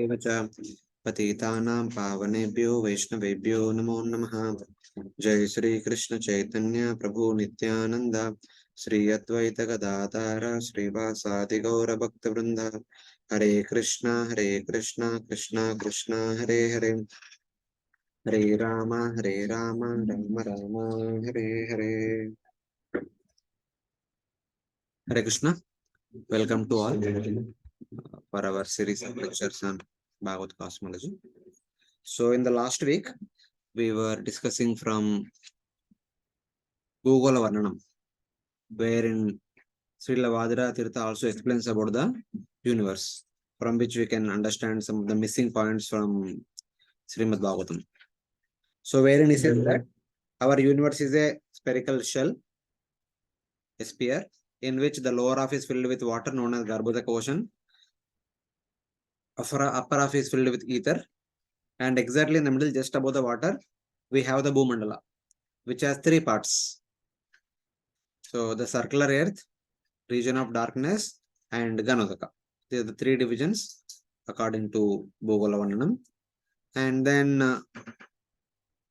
एव च पतितानां पावनेभ्यो वैष्णवेभ्यो नमो नमः। जय श्री कृष्ण चैतन्य प्रभु नित्यानंद श्री अद्वैत गदाधर श्रीवासादि गौर भक्त वृंद। हरे कृष्णा कृष्णा कृष्णा हरे हरे, हरे Ram Ram Ram Hare Hare. Hare Krishna. Welcome to all for our series of lectures on Bhagavad Cosmology. So in the last week, we were discussing from Bhugola Varnanam, wherein Srila Vadira Tirtha also explains about the universe, from which we can understand some of the missing points from Srimad Bhagavatam. So wherein he says that our universe is a spherical shell, a sphere, in which the lower half is filled with water known as Garbhodaka ocean, upper half is filled with ether, and exactly in the middle, just above the water, we have the Bhu-mandala, which has three parts. So the circular earth, region of darkness, and Ganodaka. These are the three divisions according to Bhugola Varnanam. And then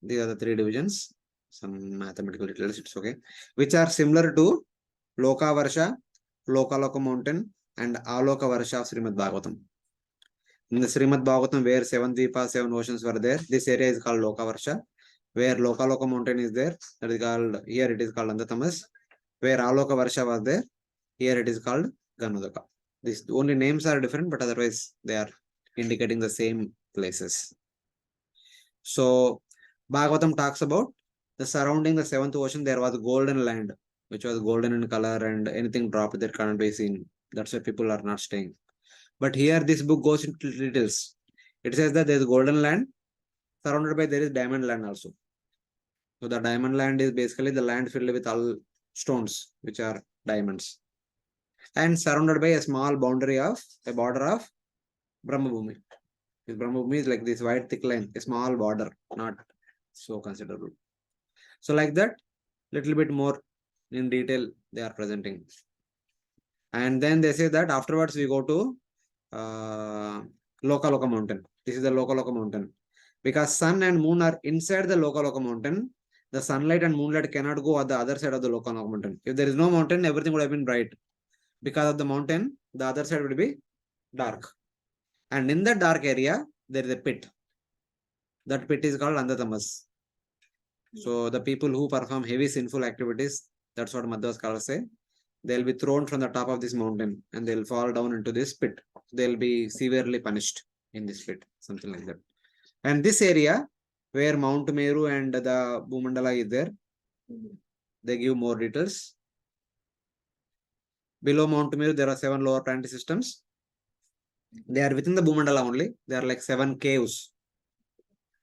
these are the three divisions, some mathematical details, it's okay, which are similar to Loka Varsha, Loka mountain, and Aloka Varsha of Srimad Bhagavatam. In the Srimad Bhagavatam, where 7 Dvipas, 7 oceans were there, this area is called Loka Varsha. Where Loka mountain is there, that is called, here it is called Andatamas. Where Aloka Varsha was there, here it is called Ganodaka. These only names are different, but otherwise they are indicating the same places. So Bhagavatam talks about the surrounding the seventh ocean, there was golden land, which was golden in color, and anything dropped there cannot be seen. That's why people are not staying. But here this book goes into details. It says that there is golden land, surrounded by there is diamond land also. So the diamond land is basically the land filled with all stones, which are diamonds, and surrounded by a small boundary of a border of Brahma Bhumi. This Brahma Bhumi is like this white thick line, a small border, not so considerable. So like that, little bit more in detail they are presenting. And then they say that afterwards we go to Loka mountain. This is the Loka mountain. Because sun and moon are inside the Loka mountain, the sunlight and moonlight cannot go at the other side of the Loka mountain. If there is no mountain, everything would have been bright. Because of the mountain, the other side would be dark. And in that dark area, there is a pit. That pit is called Andhatamas. So the people who perform heavy sinful activities, that's what Madhva scholars say, they'll be thrown from the top of this mountain and they'll fall down into this pit. They'll be severely punished in this pit, something like that. And this area where Mount Meru and the Bhu-mandala is there, they give more details. Below Mount Meru, there are 7 lower planetary systems. They are within the Bhu-mandala only. They are like 7 caves.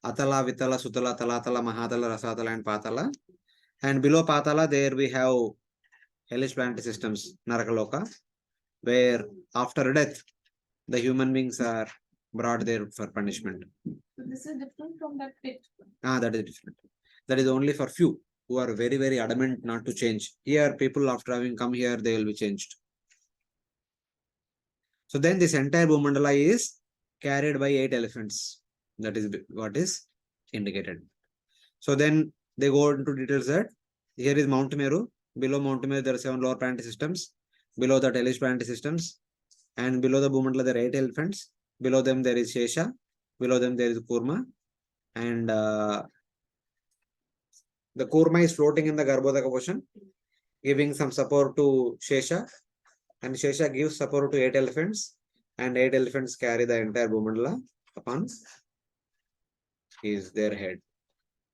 Atala, Vitala, Sutala, Talatala, Mahatala, Rasatala, and Patala. And below Patala, there we have hellish planetary systems, Narakaloka, where after death, the human beings are brought there for punishment. So this is different from that pit. That is different. That is only for few who are very, very adamant not to change. Here, people after having come here, they will be changed. So then this entire Bhu-mandala is carried by 8 elephants. That is what is indicated. So then they go into details that here is Mount Meru. Below Mount Meru, there are 7 lower planetary systems. Below that, hellish planetary systems. And below the Bhu-mandala, there are 8 elephants. Below them, there is Shesha. Below them, there is Kurma. And the Kurma is floating in the Garbhodaka ocean, giving some support to Shesha. And Shesha gives support to 8 elephants. And 8 elephants carry the entire Bhu-mandala upon their head,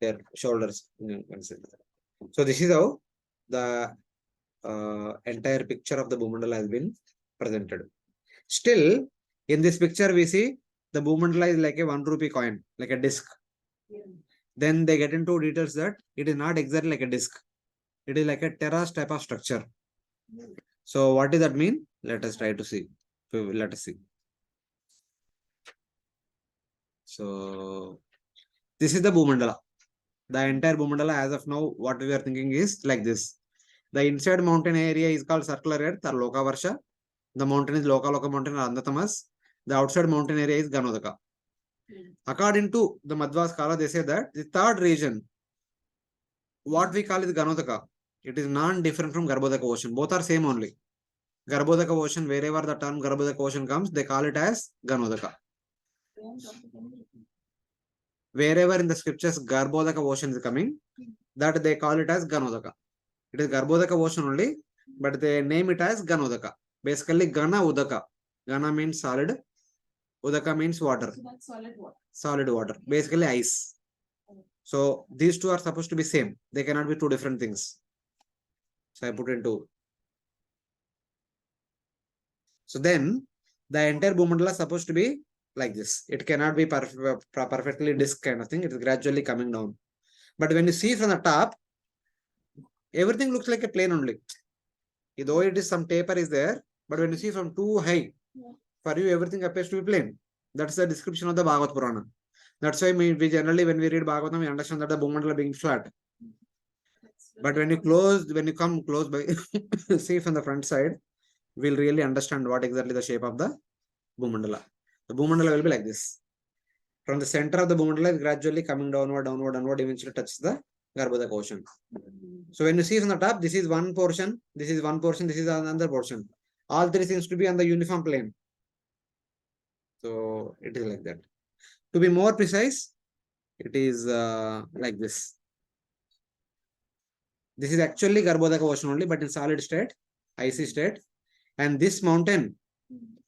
their shoulders. So this is how the entire picture of the Bhu-mandala has been presented. Still, in this picture, we see the Bhu-mandala is like a 1 rupee coin, like a disc. Yeah. Then they get into details that it is not exactly like a disc. It is like a terrace type of structure. Yeah. So what does that mean? Let us try to see. Let us see. So this is the Bhu-mandala. The entire Bhu-mandala as of now, what we are thinking is like this. The inside mountain area is called circular earth or Loka Varsha. The mountain is Loka mountain or Andatamas. The outside mountain area is Ganodaka. According to the Madhva Skala, they say that the third region, what we call is Ganodaka, it is non-different from Garbhodaka ocean. Both are same only. Garbhodaka ocean, wherever the term Garbhodaka ocean comes, they call it as Ganodaka. Wherever in the scriptures Garbhodaka ocean is coming, that they call it as Ganodaka. It is Garbhodaka ocean only, but they name it as Ganodaka. Basically, Gana Udaka. Gana means solid. Udaka means water. So that's solid water. Solid water. Basically, ice. So these two are supposed to be same. They cannot be two different things. So I put into. So then the entire Bhu-mandala is supposed to be like this. It cannot be perfectly disc kind of thing. It is gradually coming down. But when you see from the top, everything looks like a plane only. Though it is some taper is there, but when you see from too high, for you everything appears to be plain. That's the description of the Bhagavad Purana. That's why we generally, when we read Bhagavatam, we understand that the Bhu-mandala being flat. But when you come close by, see from the front side, we'll really understand what exactly the shape of the Bhu-mandala. The Bhu-mandala will be like this. From the center of the Bhu-mandala is gradually coming downward, eventually touches the Garbhodaka ocean. So when you see from the top, this is one portion, this is one portion, this is another portion. All three seems to be on the uniform plane. So it is like that. To be more precise, it is like this. This is actually Garbhodaka ocean only, but in solid state, icy state. And this mountain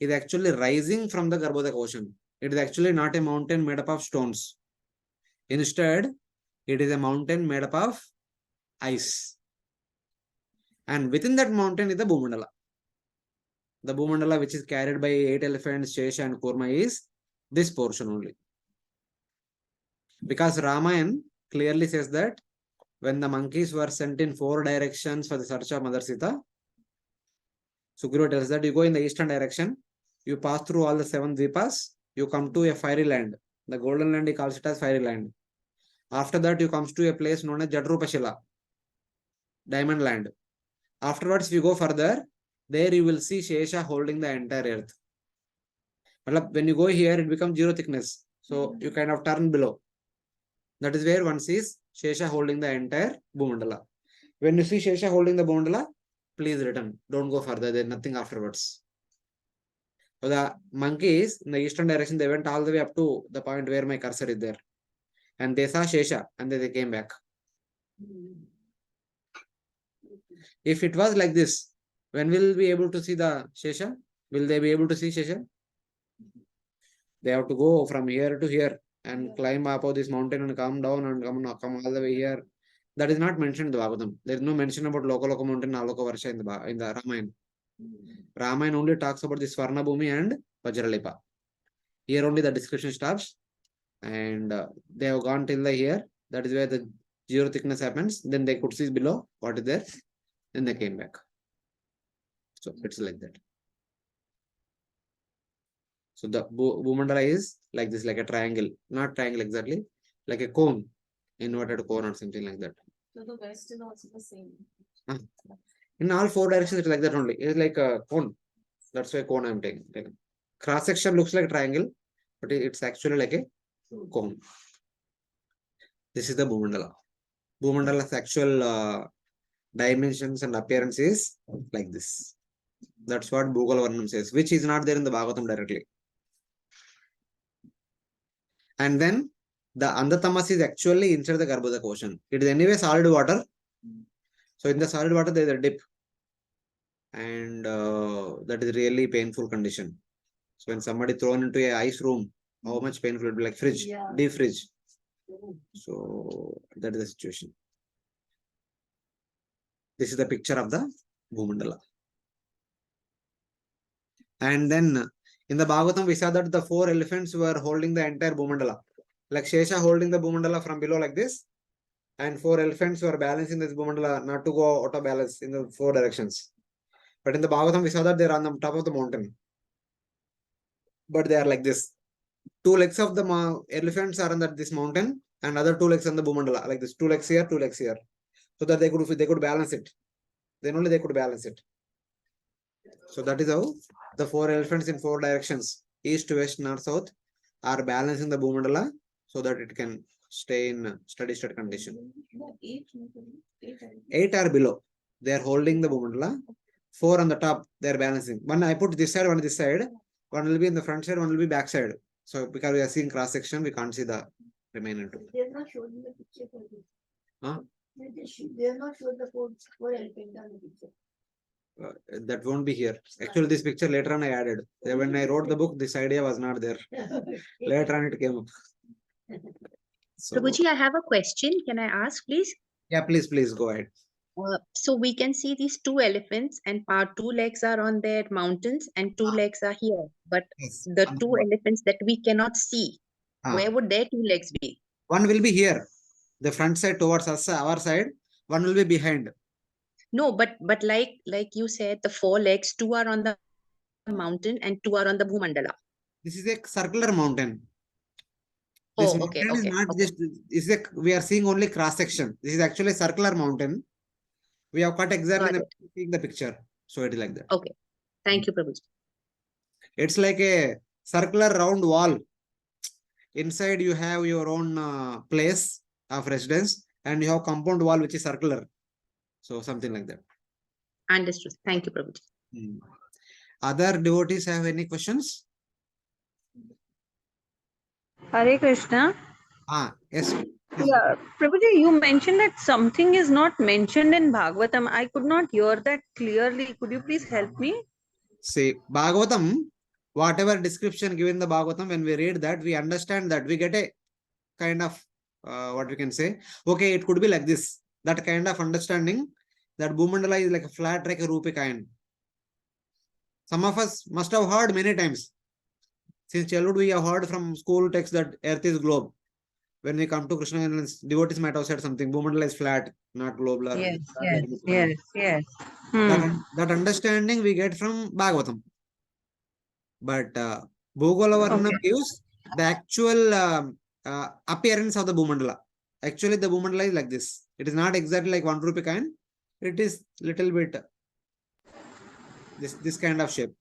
is actually rising from the Garbhodaka ocean. It is actually not a mountain made up of stones. Instead, it is a mountain made up of ice. And within that mountain is the Bhu-mandala. The Bhu-mandala, which is carried by 8 elephants, Shesha and Kurma, is this portion only. Because Ramayana clearly says that when the monkeys were sent in 4 directions for the search of Mother Sita, Sugriva tells that you go in the eastern direction, you pass through all the 7 dvipas, you come to a fiery land. The golden land, he calls it as fiery land. After that, you come to a place known as Jadrupashila, diamond land. Afterwards, if you go further, there you will see Shesha holding the entire earth. But when you go here, it becomes 0 thickness. So you kind of turn below. That is where one sees Shesha holding the entire Bhu-mandala. When you see Shesha holding the Bhu-mandala, please return. Don't go further. There's nothing afterwards. So the monkeys in the eastern direction, they went all the way up to the point where my cursor is there. And they saw Shesha and then they came back. If it was like this, when will we be able to see the Shesha? Will they be able to see Shesha? They have to go from here to here and climb up this mountain and come down and come all the way here. That is not mentioned in the Bhagavatam. There is no mention about Loka mountain, Aloka Varsha in the Ramayana. Ramayana only talks about this Swarna Bhumi and Vajralipa. Here only the description stops. And they have gone till the here. That is where the 0 thickness happens. Then they could see below what is there. Then they came back. So it's like that. So the Bhu-mandala is like this, like a triangle. Not triangle exactly, like a cone. Inverted cone or something like that. So the west is also the same. In all 4 directions, it's like that only. It's like a cone. That's why cone I'm taking. Cross section looks like a triangle, but it's actually like a cone. This is the Bhu-mandala. Bhu-mandala's actual dimensions and appearance is like this. That's what Bhugola Varnanam says, which is not there in the Bhagavatam directly. And then the Andatamas is actually inside the Garbhodaka ocean. It is anyway solid water. So in the solid water, there is a dip. And that is really painful condition. So when somebody thrown into a ice room, how much painful it will be, like fridge, deep fridge. So that is the situation. This is the picture of the Bhu-mandala. And then in the Bhagavatam, we saw that the 4 elephants were holding the entire Bhu-mandala. Like Shesha holding the Bhu-mandala from below like this. And 4 elephants were balancing this Bhu-mandala not to go out of balance in the 4 directions. But in the Bhagavatam, we saw that they are on the top of the mountain. But they are like this. 2 legs of the elephants are on this mountain and other 2 legs on the Bhu-mandala. Like this, 2 legs here, 2 legs here. So that they could balance it. Then only they could balance it. So that is how the 4 elephants in 4 directions, east, west, north, south, are balancing the Bhu-mandala so that it can stay in steady state condition. No, 8. 8. 8 are below. They are holding the Bhu-mandala. 4 on the top, they are balancing. One I put this side, one this side. One will be in the front side, one will be back side. So because we are seeing cross section, we can't see the remaining two. They are not showing the picture for this. Huh? They are not showing the 4 elephant on the picture. That won't be here. Actually, this picture later on I added. When I wrote the book, this idea was not there. Later on it came up. So, Prabhuji, I have a question. Can I ask, please? yeah, please go ahead. So we can see these 2 elephants, and part 2 legs are on their mountains and 2 legs are here. But Yes. the 2 elephants that we cannot see, Ah. where would their 2 legs be? One will be here, the front side towards us, our side. One will be behind. No, but like you said, the 4 legs, 2 are on the mountain and 2 are on the Bhu-mandala. This is a circular mountain. This Oh, mountain okay, is okay, not okay. just, we are seeing only cross section. This is actually a circular mountain. We have cut exactly Got seeing the picture. So it is like that. Okay. Thank you, Prabhuji. It's like a circular round wall. Inside you have your own place of residence and you have compound wall which is circular. So something like that. Understood. Thank you, Prabhuji. Other devotees have any questions? Hare Krishna. Yes. Yeah, Prabhuji, you mentioned that something is not mentioned in Bhagavatam. I could not hear that clearly. Could you please help me? See, Bhagavatam, whatever description given the Bhagavatam, when we read that, we understand that we get a kind of, what we can say, okay, it could be like this. That kind of understanding that Bhu-mandala is like a flat, like a rupee coin. Some of us must have heard many times. Since childhood, we have heard from school text that earth is globe. When we come to Krishna consciousness, devotees might have said something. Bhu-mandala is flat, not globular. Yes, Flat yes, like rupee coin. yes. That understanding we get from Bhagavatam. But Bhugola Varnanam Okay. gives the actual appearance of the Bhu-mandala. Actually, the Bhu-mandala is like this. It is not exactly like 1 rupee coin. It is little bit this kind of shape.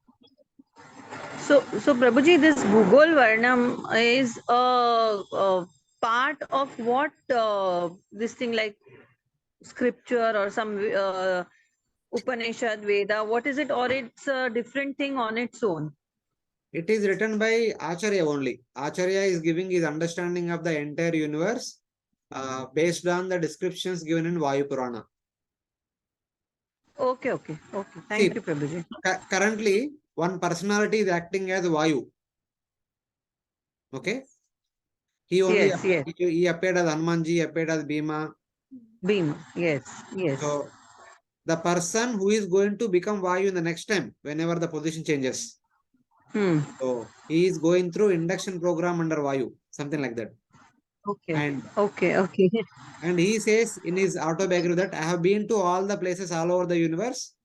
So Prabhuji, this Bhugol Varnam is a part of what this thing like scripture or some Upanishad Veda? What is it, or it's a different thing on its own? It is written by Acharya only. Acharya is giving his understanding of the entire universe based on the descriptions given in Vayu Purana. Okay. Thank you, Prabhuji. Currently, one personality is acting as Vayu. Okay? He only Yes. he appeared as Hanumanji, appeared as Bhima. Bhima. Yes. So the person who is going to become Vayu in the next time, whenever the position changes. So he is going through induction program under Vayu, something like that. Okay. And he says in his autobiography that I have been to all the places all over the universe,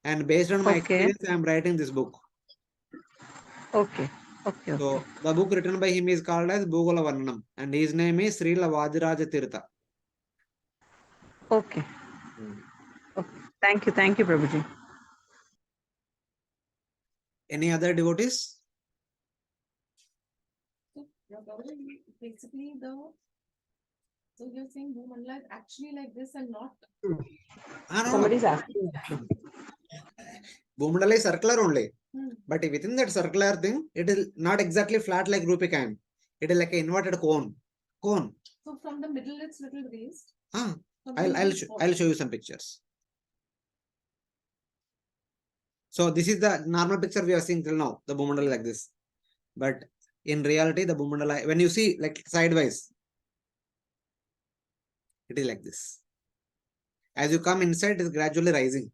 and based on my experience, I am writing this book. Okay. So the book written by him is called as Bhugola Varnanam, and his name is Srila Vajraja Tirtha. Okay. Thank you, Prabhuji. Any other devotees? So basically so you're saying Bhu-mandala is actually like this and not. Somebody's asking. Bhu-mandala is circular only. But within that circular thing, it is not exactly flat like rupee coin. It is like an inverted cone. So from the middle, it's little raised. I'll show you some pictures. So this is the normal picture we are seeing till now. The Bhu-mandala like this. But in reality, the Bhu-mandala, when you see like sideways, it is like this. As you come inside, it is gradually rising.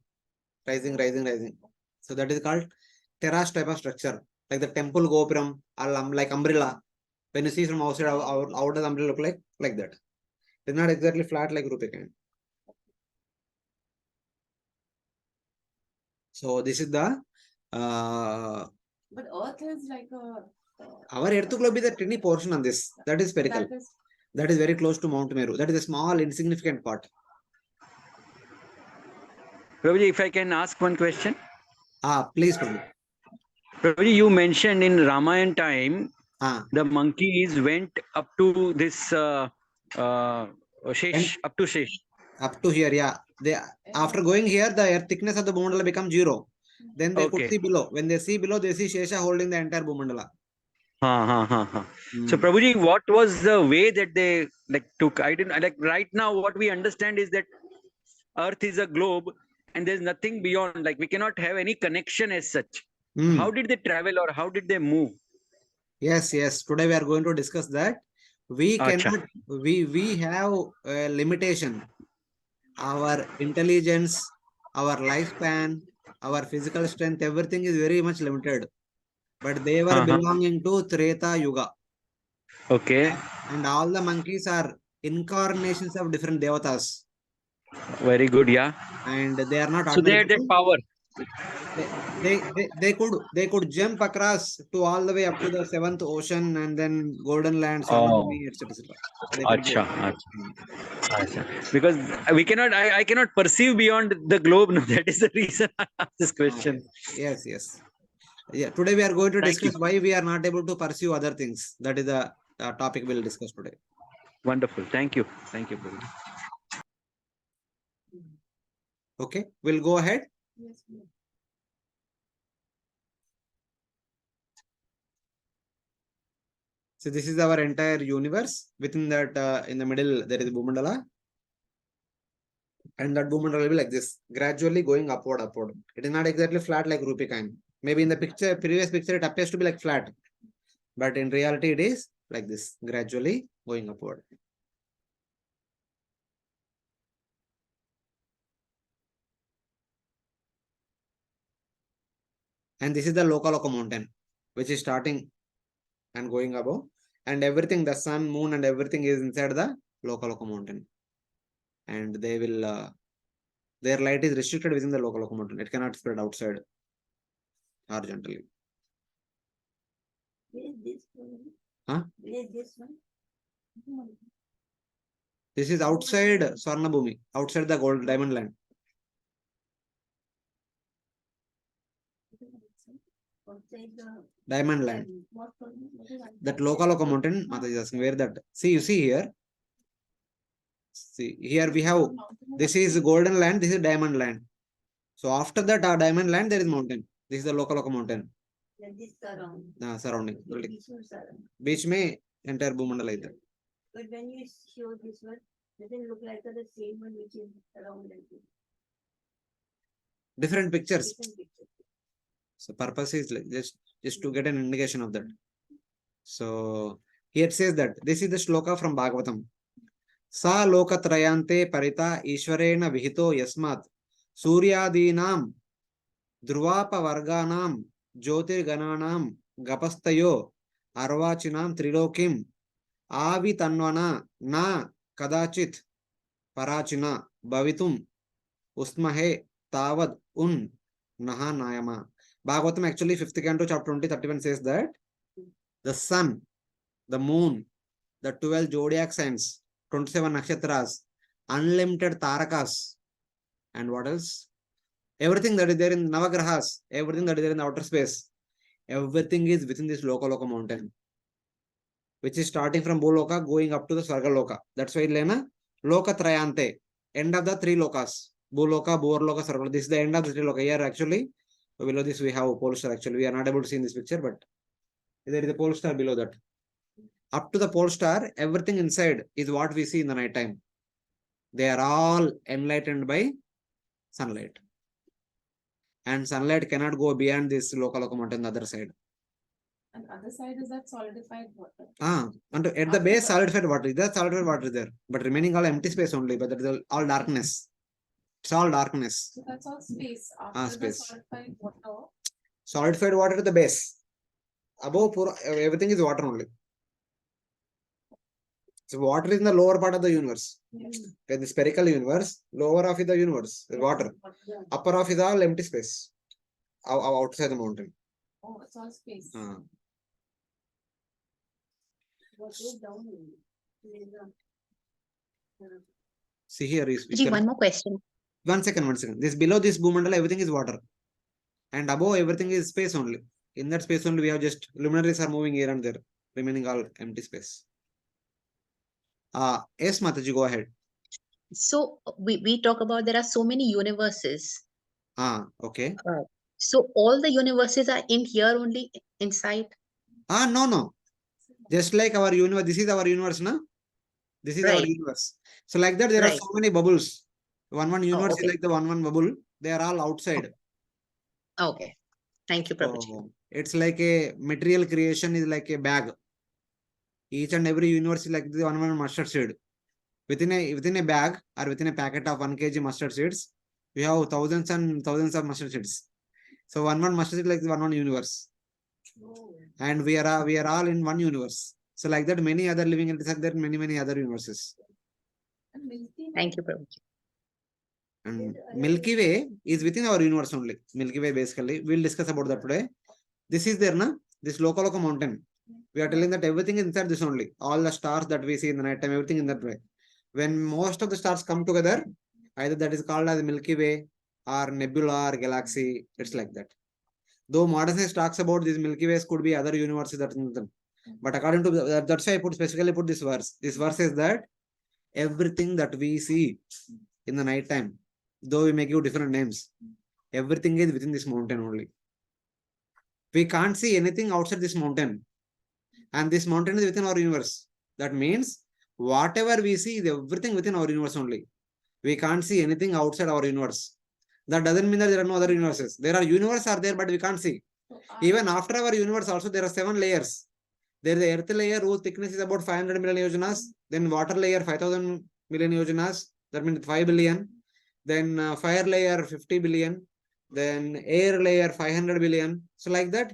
So that is called terrace type of structure, like the temple gopuram or like umbrella. When you see from outside, how does umbrella look like that? It's not exactly flat like rupee coin. So this is the but Earth is like a our earth globe is a tiny portion on this. That is spherical. That is very close to Mount Meru. That is a small insignificant part. Prabhuji, if I can ask one question. Please, Prabhu. Prabhuji, you mentioned in Ramayana time, Ah, the monkeys went up to this and Shesh, up to Shesh. up to here, yeah. They after going here, the earth thickness of the Bhu-mandala becomes 0. Then they could Okay. see below. When they see below, they see Shesha holding the entire Bhu-mandala. So Prabhuji, what was the way that they like took? I didn't like right now. What we understand is that Earth is a globe, and there's nothing beyond. Like we cannot have any connection as such. Hmm. How did they travel, or how did they move? Yes, yes. Today we are going to discuss that. We Acha. cannot. We have a limitation. Our intelligence, our lifespan, our physical strength, everything is very much limited. But they were belonging to Treta Yuga. Okay. And all the monkeys are incarnations of different devatas. Very good. Yeah. And they are not So they ordinary had that people. power. They could jump across to all the way up to the seventh ocean and then Golden Land, Oh. Swarnabhumi, etc. So they could Acha. go. Acha. Because we cannot. I cannot perceive beyond the globe. No, that is the reason I asked this question. Yes, yes. Yeah. Today we are going to Thank you. discuss why we are not able to pursue other things. That is the topic we'll discuss today. Wonderful. Thank you. Thank you, Prabhuji. Okay, we'll go ahead. Yes, yes. So this is our entire universe. Within that, in the middle, there is Bhu-mandala. And that Bhu-mandala will be like this, gradually going upward, upward. It is not exactly flat like rupee coin. Maybe in the picture, previous picture, it appears to be like flat. But in reality, it is like this, gradually going upward. And this is the Loka mountain, which is starting and going above. And everything, the sun, moon, and everything is inside the Loka mountain. And they will, their light is restricted within the Loka mountain. It cannot spread outside horizontally. Where is this one? Huh? Where is this one? This is outside Swarnabhumi, outside the gold diamond land. Outside the Diamond land. what is That Loka mountain, Mata is asking where that. See, you see here. See, here we have, this is golden land, this is diamond land. So after that, diamond land, there is mountain. This is the Loka mountain. this surround. Surrounding. This one surround. Beach mein entire Bhu-mandala is there. But when you show this one, doesn't look like the same one which is around like this. Different pictures. Different picture. So purpose is like just to get an indication of that. So here it says that this is the shloka from Bhagavatam. Sa lokatrayante parita ishwarena vihito yasmat suryadinam dhruvapa varganam jyotirgananam gapastayo arvachinam trilokim avitanvana na kadachit parachina bhavitum usmahe tavad un naha nayama. Bhagavatam actually 5th canto chapter 20:31 says that the sun, the moon, the 12 zodiac signs, 27 nakshatras, unlimited tarakas, and what else? Everything that is there in Navagrahas, everything that is there in the outer space, everything is within this Loka mountain, which is starting from Bhuloka going up to the Swarga Loka. That's why Lena Loka Trayante, end of the 3 lokas. Bhuloka, Bhuvarloka, Swarga. This is the end of the 3 loka. Here actually, below this we have a pole star. Actually, we are not able to see in this picture, but there is a pole star below that. Up to the pole star, everything inside is what we see in the night time. They are all enlightened by sunlight. And sunlight cannot go beyond this Loka mountain, the other side. And other side is that solidified water. And at the base, solidified water is there, solidified water is there. But remaining all empty space only, but that is all darkness. It's all darkness. So that's all space. After Space. the solidified water. Solidified water at the base. Above, everything is water only. So water is in the lower part of the universe. In the spherical universe, lower half is the universe, is water. Upper half is all empty space. Outside the mountain. Oh, it's all space. What goes down? See here is. Ji, one more question. One second. This below this Bhu-mandala, everything is water. And above everything is space only. In that space only we have just luminaries are moving here and there, remaining all empty space. Yes, Mataji, go ahead. So we talk about there are so many universes. Okay. So all the universes are in here only inside. No. Just like our universe, this is our universe, na? This is our Right. universe. So like that, there are Right. so many bubbles. One universe is okay. like the one bubble. They are all outside. Okay. Thank you, Prabhuji. So it's like a material creation is like a bag. Each and every universe is like the one mustard seed. Within a bag or within a packet of 1 kg mustard seeds, we have thousands and thousands of mustard seeds. So one mustard seed like the one universe. And we are all in one universe. So like that, many other living entities are there, many other universes. Thank you, Prabhuji. And Milky Way is within our universe only. Milky Way basically, we'll discuss about that today. This is there, na? This local mountain. We are telling that everything is inside this only. All the stars that we see in the night time, everything in that way. When most of the stars come together, either that is called as Milky Way or nebula or galaxy. It's like that. Though modern science talks about these Milky Ways could be other universes that, but according to that's why I specifically put this verse. This verse is that everything that we see in the night time, though we may give different names, everything is within this mountain only. We can't see anything outside this mountain, and this mountain is within our universe. That means whatever we see is everything within our universe only. We can't see anything outside our universe. That doesn't mean that there are no other universes. There are universes are there, but we can't see. Even after our universe also, there are 7 layers. There is the earth layer whose thickness is about 500 million yojanas. Then water layer 5000 million yojanas. That means 5 billion. Then fire layer 50 billion. Then air layer 500 billion. So like that,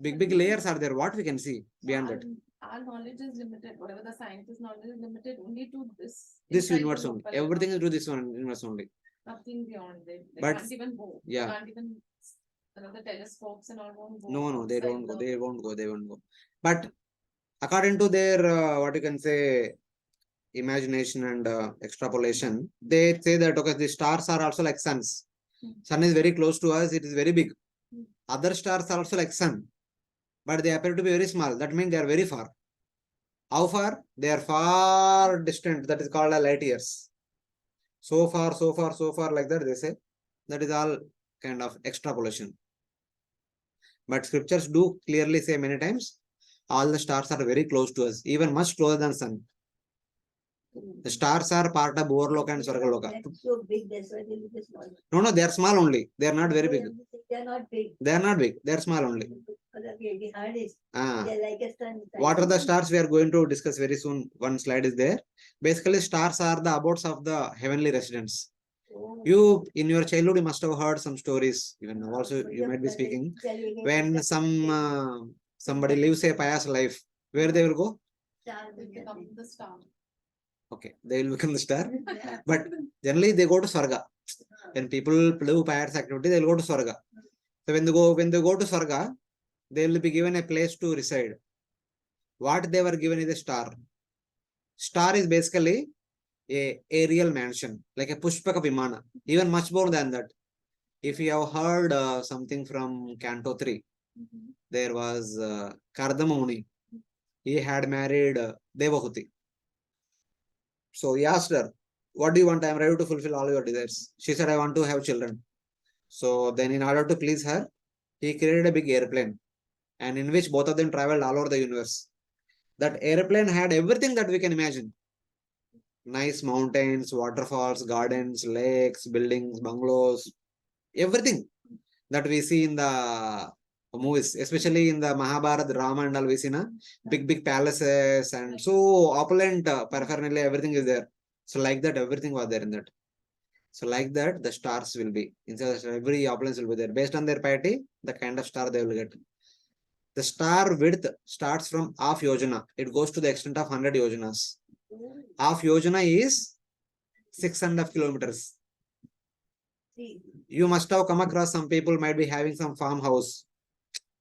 big layers are there. What we can see beyond that? Our knowledge is limited. Whatever the scientist knowledge is limited only to this. This inside universe the only. local Everything is to this one universe only. Nothing beyond. They But- can't even go. yeah. They can't even. The telescopes and all won't go. No, they outside don't go. the- They won't go. They won't go. But according to their what you can say, imagination and extrapolation, they say that okay, the stars are also like suns. Sun is very close to us. It is very big. Other stars are also like sun, but they appear to be very small. That means they are very far. How far? They are far distant. That is called a light years. So far, like that. They say that is all kind of extrapolation. But scriptures do clearly say many times, all the stars are very close to us, even much closer than sun. The stars are part of Bhugola and Swargaloka. So big, that's why they look small. No, they are small only. They are not very big. They are not big. They are not big. They are small only. Okay, the hard is, Ah. they're like a sun. What are the stars we are going to discuss very soon? One slide is there. Basically, stars are the abodes of the heavenly residents. Oh. You, in your childhood, you must have heard some stories. Even now also, you might be speaking. When somebody lives a pious life, where they will go? They become the star. Okay, they will become the star. But generally, they go to Swarga. When people do pious activity, they will go to Swarga. So when they go to Swarga, they will be given a place to reside. What they were given is a star. Star is basically a aerial mansion, like a Pushpaka Vimana, even much more than that. If you have heard something from Canto 3, there was Kardama Muni. He had married Devahuti. So he asked her, what do you want? I am ready to fulfill all your desires. She said, I want to have children. So then in order to please her, he created a big airplane, and in which both of them traveled all over the universe. That airplane had everything that we can imagine. Nice mountains, waterfalls, gardens, lakes, buildings, bungalows, everything that we see in the movies, especially in the Mahabharata, Rama and all we see, na? Big palaces and so opulent paraphernalia, everything is there. So like that, everything was there in that. So like that, the stars will be, inside every opulence will be there. Based on their piety, the kind of star they will get. The star width starts from half yojana. It goes to the extent of 100 yojanas. Half yojana is 6.5 kilometers. You must have come across some people might be having some farmhouse.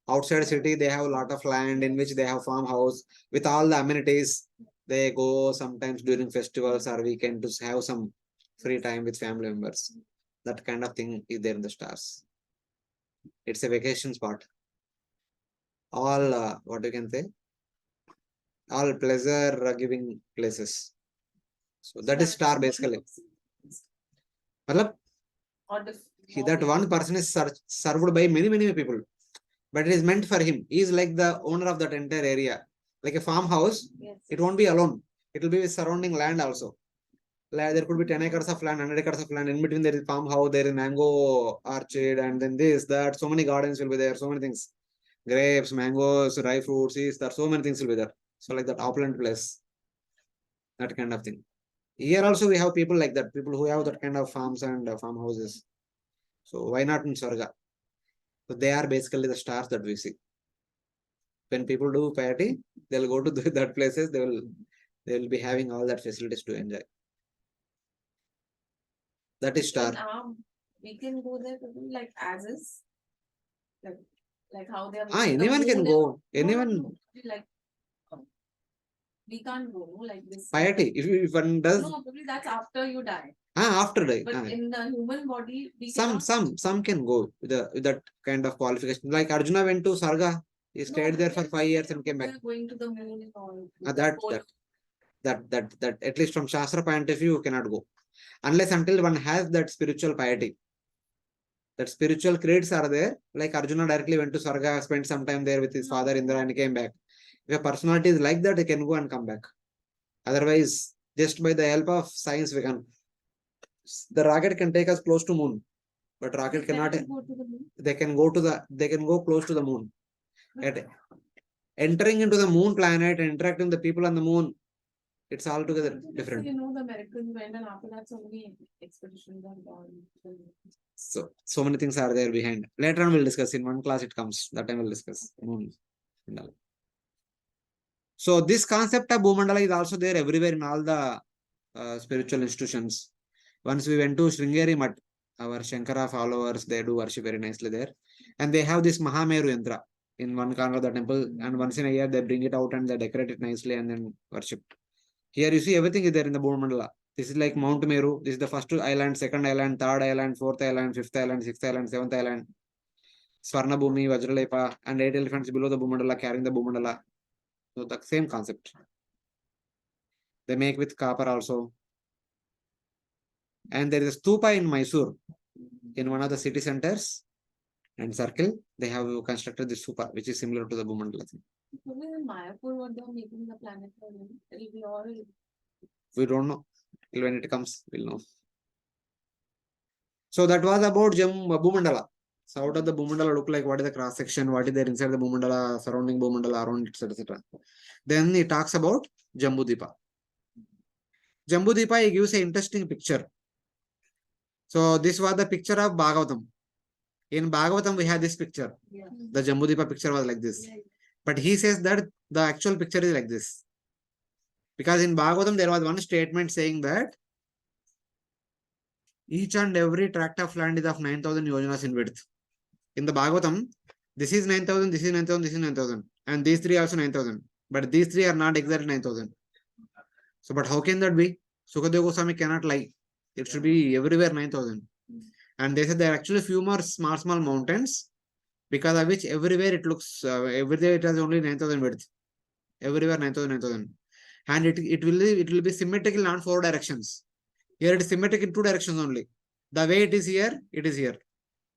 Outside city, they have a lot of land in which they have farmhouse with all the amenities. They go sometimes during festivals or weekend to have some free time with family members. That kind of thing is there in the stars. It's a vacation spot. all what you can say, all pleasure giving places. So that is star basically. Matlab, Or the that one person is served by many people, but it is meant for him. He is like the owner of that entire area, like a farmhouse. Yes. It won't be alone. It will be with surrounding land also. There could be 10 acres of land, 100 acres of land. In between there is farmhouse, there is mango orchard, and then this, that. So many gardens will be there. So many things, grapes, mangoes, dry fruits. There are so many things will be there. So like that opulent place, that kind of thing. Here also we have people like that, people who have that kind of farms and farmhouses. So why not in Swarga? So they are basically the stars that we see. When people do piety, they'll go to that places. They will be having all that facilities to enjoy. That is star. And, we can go there to do like as is, like how they are. Anyone can go. Anyone. Like we can't go, no, like this. Piety. If one does. No, probably that's after you die. After die. But in the human body, we some can go with that kind of qualification. Like Arjuna went to Sarga. He stayed there for 5 years and came back. Going to the moon and all. That at least from Shastra point of view, you cannot go. Unless until one has that spiritual piety. That spiritual creeds are there. Like Arjuna directly went to Sarga, spent some time there with his father Indra and came back. If a personality is like that, he can go and come back. Otherwise, just by the help of science, we can. The rocket can take us close to moon, but rocket cannot. They can go close to the moon. Entering into the moon planet and interacting with the people on the moon, it's altogether different. You know, the Americans went, and after that, so many expeditions are gone. So many things are there behind. Later on, we'll discuss. In one class, it comes. That time we'll discuss. Moon. So this concept of Bhu-mandala is also there everywhere in all the spiritual institutions. Once we went to Sringeri Mat, our Shankara followers, they do worship very nicely there. And they have this Mahameru Yantra in one corner of the temple. And once in a year, they bring it out and they decorate it nicely and then worship. Here you see everything is there in the Bhu-mandala. This is like Mount Meru. This is the first island, second island, third island, fourth island, fifth island, sixth island, seventh island. Swarna Bhumi, Vajralepa, and 8 elephants below the Bhu-mandala carrying the Bhu-mandala. So the same concept. They make with copper also. And there is a stupa in Mysore, in one of the city centers and circle. They have constructed the stupa, which is similar to the Bhu-mandala thing. In Mayapur, what they're making the planet for, it'll be all. We don't know. Till when it comes, we'll know. So that was about Bhu-mandala. So how does the Bhu-mandala look like? What is the cross section? What is there inside the Bhu-mandala, surrounding Bhu-mandala, around it, etc. Then he talks about Jambudvipa. Jambudvipa, he gives an interesting picture. So this was the picture of Bhagavatam. In Bhagavatam, we have this picture. Yeah. The Jambudvipa picture was like this. But he says that the actual picture is like this. Because in Bhagavatam, there was one statement saying that each and every tract of land is of 9,000 yojanas in width. In the Bhagavatam, this is 9,000, this is 9,000, this is 9,000. And these three also 9,000. But these three are not exactly 9,000. So, but how can that be? Sukadeva Goswami cannot lie. It should be everywhere 9,000. And they said there are actually few more small mountains, because of which everywhere it looks, everywhere it has only 9,000 width. Everywhere 9,000, 9,000. And it will be symmetrical on 4 directions. Here it is symmetric in 2 directions only. The way it is here, it is here.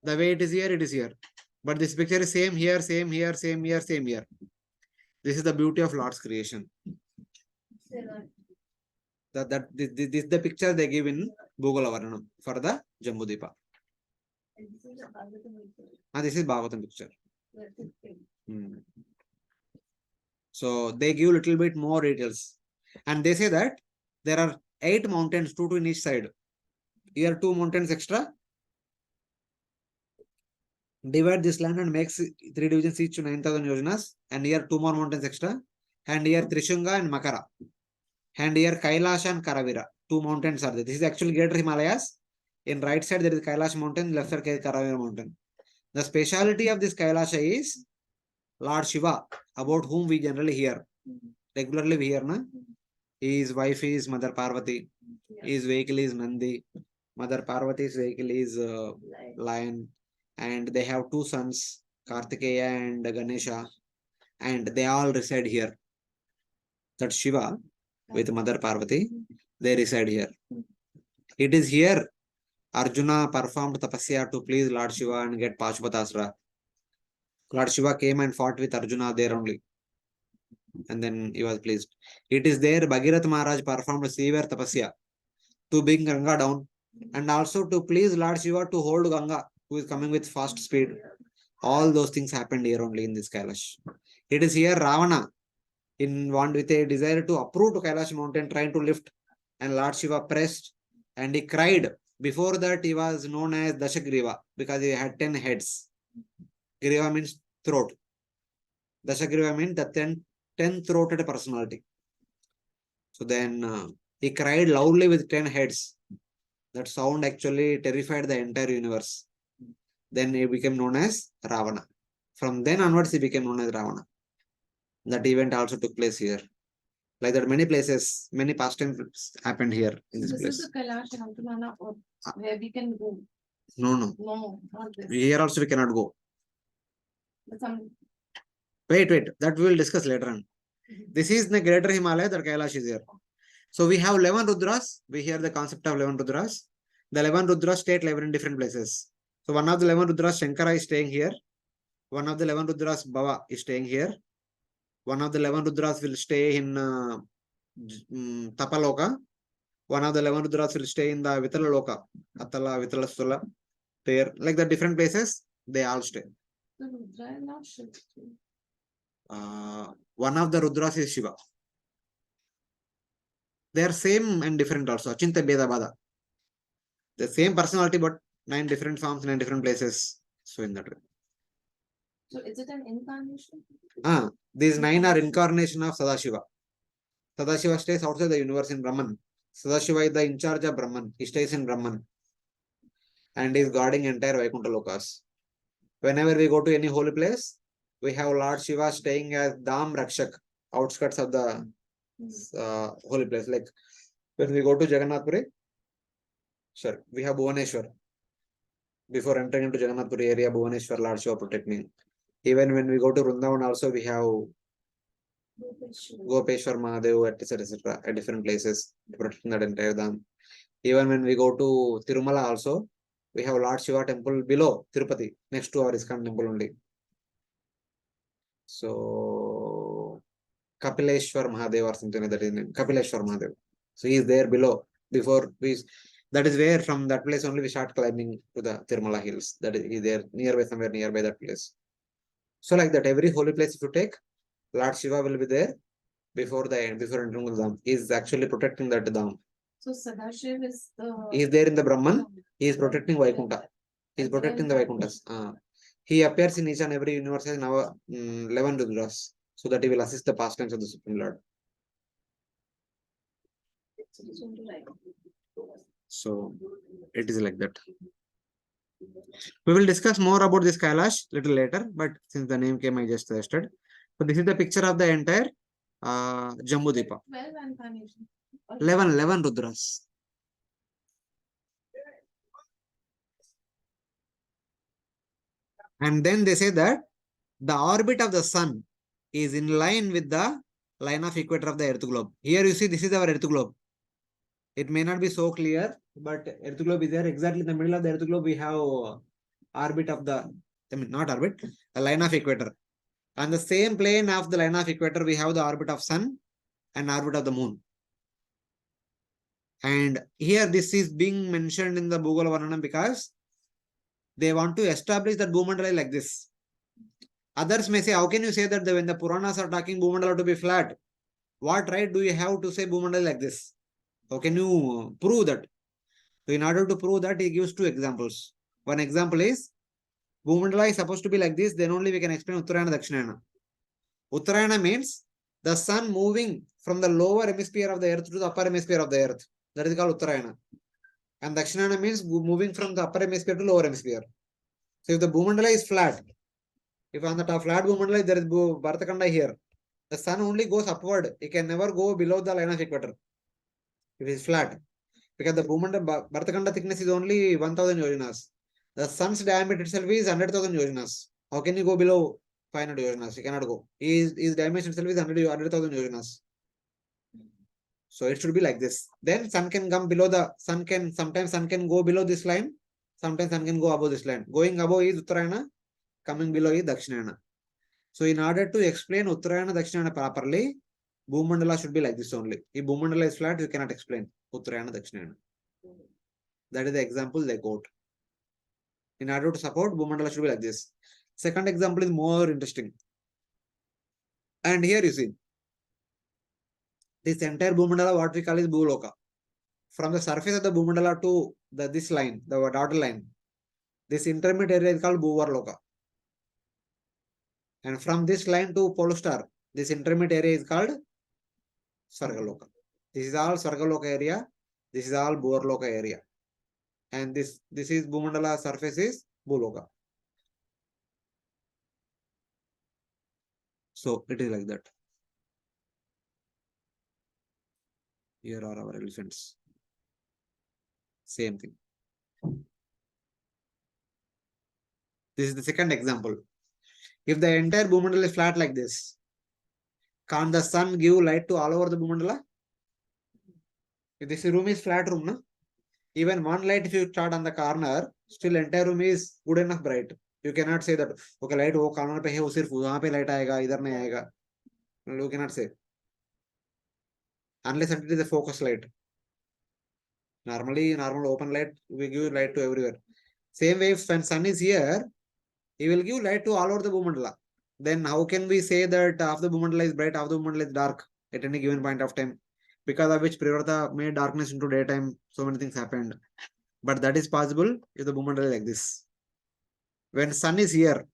The way it is here, it is here. But this picture is same here, same here, same here, same here. This is the beauty of Lord's creation. This is the picture they give in Bhugola Varnanam for the Jambudvipa. This is Bhagavatam picture. So they give little bit more details. And they say that there are 8 mountains, 2 in each side. Here 2 mountains extra. Divide this land and makes 3 divisions each to 9,000 yojanas. And here 2 more mountains extra. And here Trishunga and Makara. And here Kailash and Karavira. 2 mountains are there. This is actually Greater Himalayas. In right side there is Kailash mountain, left side Karavira mountain. The speciality of this Kailasha is Lord Shiva, about whom we generally hear. Regularly we hear, na? His wife is Mother Parvati. His vehicle is Nandi. Mother Parvati's vehicle is lion. And they have 2 sons, Kartikeya and Ganesha. and they all reside here. That Shiva with Mother Parvati, they reside here. It is here Arjuna performed tapasya to please Lord Shiva and get Pashupatasra. Lord Shiva came and fought with Arjuna there only. And then he was pleased. It is there Bhagirath Maharaj performed severe tapasya to bring Ganga down and also to please Lord Shiva to hold Ganga, who is coming with fast speed. All those things happened here only in this Kailash. It is here Ravana with a desire to approve to Kailash mountain, trying to lift, and Lord Shiva pressed and he cried. Before that, he was known as Dashagriva because he had 10 heads. Griva means throat. Dashagriva means the 10-throated personality. So then he cried loudly with 10 heads. That sound actually terrified the entire universe. Then he became known as Ravana. From then onwards, he became known as Ravana. That event also took place here. Like that, many places, many pastimes happened here in this This place. is the Kailash Hanumanana or where we can go. No. No, not this. Here also we cannot go. But some Wait. That we will discuss later on. This is the greater Himalaya that Kailash is here. So we have 11 Rudras. We hear the concept of 11 Rudras. The 11 Rudras stay at 11 different places. So one of the 11 Rudras, Shankara, is staying here. One of the 11 Rudras, Bhava, is staying here. One of the 11 Rudras will stay in Tapaloka. One of the 11 Rudras will stay in the Vitala Loka. Atala, Vitala, Sula. There, like the different places, they all stay. the Rudra is not Shiva. One of the Rudras is Shiva. They are same and different also. Achinta Beda Bada. The same personality, but 9 different forms, 9 different places. So in that way. So is it an incarnation? These 9 are incarnation of Sadashiva. Sadashiva stays outside the universe in Brahman. Sadashiva is the in charge of Brahman. He stays in Brahman. And is guarding entire Vaikuntha Lokas. Whenever we go to any holy place, we have Lord Shiva staying as Dham Rakshak, outskirts of the holy place. Like when we go to Jagannath Puri, sure, we have Bhuvaneshwar. Before entering into Jagannath Puri area, Bhuvaneshwar, Lord Shiva protecting. Even when we go to Vrindavan also, we have Gopeshwar Mahadev, etc. At different places, protecting that entire Dham. Even when we go to Tirumala also, we have Lord Shiva temple below Tirupati, next to our ISKCON temple only. So Kapileshwar Mahadev or something like that is name. Kapileshwar Mahadev. So he is there below. That is where from that place only we start climbing to the Tirumala hills. That is there nearby, somewhere nearby that place. So like that, every holy place if you take, Lord Shiva will be there before entering the Dham. He is actually protecting that Dham. So Sadashiv is the. He is there in the Brahman. He is protecting Vaikuntha. He is protecting the Vaikunthas. He appears in each and every universe as now 11 Rudras, so that he will assist the pastimes of the Supreme Lord. So it is like that. We will discuss more about this Kailash little later, but since the name came, I just suggested. So this is the picture of the entire Jambudvipa. 12 incarnations. 11 Rudras. And then they say that the orbit of the sun is in line with the line of equator of the earth globe. Here you see this is our earth globe. It may not be so clear, but earth globe is there. Exactly in the middle of the earth globe, we have orbit of not orbit, a line of equator. On the same plane of the line of equator, we have the orbit of sun and orbit of the moon. And here this is being mentioned in the Bhugola Varnanam because they want to establish that Bhu-mandala is like this. Others may say, how can you say that when the Puranas are talking Bhu-mandala to be flat? What right do you have to say Bhu-mandala like this? How can you prove that? So in order to prove that, he gives 2 examples. One example is, Bhu-mandala is supposed to be like this, then only we can explain Uttarayana Dakshinayana. Uttarayana means the sun moving from the lower hemisphere of the earth to the upper hemisphere of the earth. That is called Uttarayana. And Dakshinayana means moving from the upper hemisphere to lower hemisphere. So if the Bhu-mandala is flat, if on the top flat Bhu-mandala there is Bharata Khanda here, the sun only goes upward. It can never go below the line of equator. If it is flat. Because the Bhu-mandala Bharata Khanda thickness is only 1000 yojanas. The sun's diameter itself is 100,000 yojanas. How can you go below 500 yojanas. You cannot go. His dimension itself is 100,000 yojanas. So it should be like this. Then sun can come below the sometimes sun can go below this line. Sometimes sun can go above this line. Going above is Uttarayana. Coming below is Dakshinayana. So in order to explain Uttarayana Dakshinayana properly, Bhu-mandala should be like this only. If Bhu-mandala is flat, you cannot explain Uttarayana Dakshinayana. That is the example they got. In order to support, Bhu-mandala should be like this. Second example is more interesting. And here you see, this entire Bhu-mandala, what we call is Bhuloka. From the surface of the Bhu-mandala to this line, the dotted line, this intermediate area is called Bhuvarloka. And from this line to pole star, this intermediate area is called Svargaloka. This is all Svargaloka area. This is all Bhuvarloka area. And this is Bhu-mandala surface is Bhuloka. So it is like that. Here are our elephants. Same thing. This is the second example. If the entire Bhu-mandala is flat like this, can't the sun give light to all over the Bhu-mandala? If this room is flat room, no? Even one light if you start on the corner, still entire room is good enough bright. You cannot say that, okay, light wo corner pe hai, wo sirf wahan pe light aayega, idhar nahi aayega. You cannot say. Unless it is a focus light. Normally, normal open light, we give light to everywhere. Same way, when sun is here, he will give light to all over the Bhu-mandala. Then how can we say that half the Bhu-mandala is bright, half the Bhu-mandala is dark at any given point of time? Because of which Privarta made darkness into daytime, so many things happened. But that is possible if the Bhu-mandala is like this. When sun is here,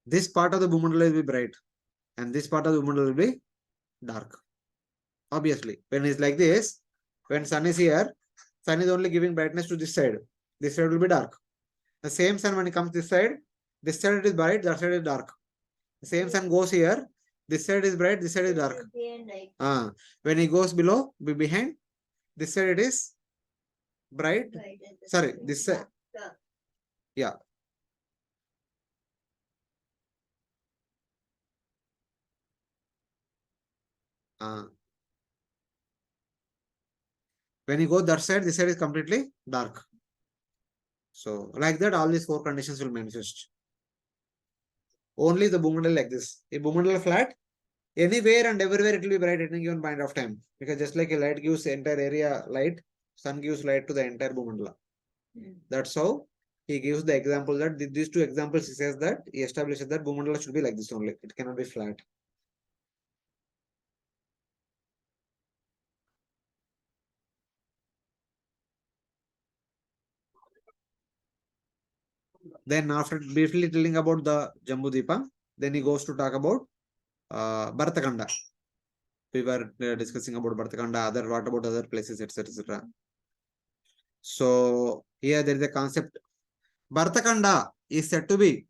this part of the Bhu-mandala will be bright and this part of the Bhu-mandala will be dark. Obviously, when it's like this, when sun is here, sun is only giving brightness to this side. This side will be dark. The same sun when it comes this side it is bright, that side is dark. The same sun goes here, this side is bright, this side is dark. When he goes below, behind, this side it is bright. Sorry, this side. Yeah. When you go that side, this side is completely dark. So like that, all these four conditions will manifest. Only the Bhu-mandala like this. If Bhu-mandala flat, anywhere and everywhere it will be bright at any given point of time. Because just like a light gives the entire area light, sun gives light to the entire Bhu-mandala. That's how he gives the example that these two examples he says that he establishes that Bhu-mandala should be like this only. It cannot be flat. Then after briefly telling about the Jambudvipa, then he goes to talk about Bharata. We were discussing about Bharata, what about other places, etc. So here there is a concept. Bharata is said to be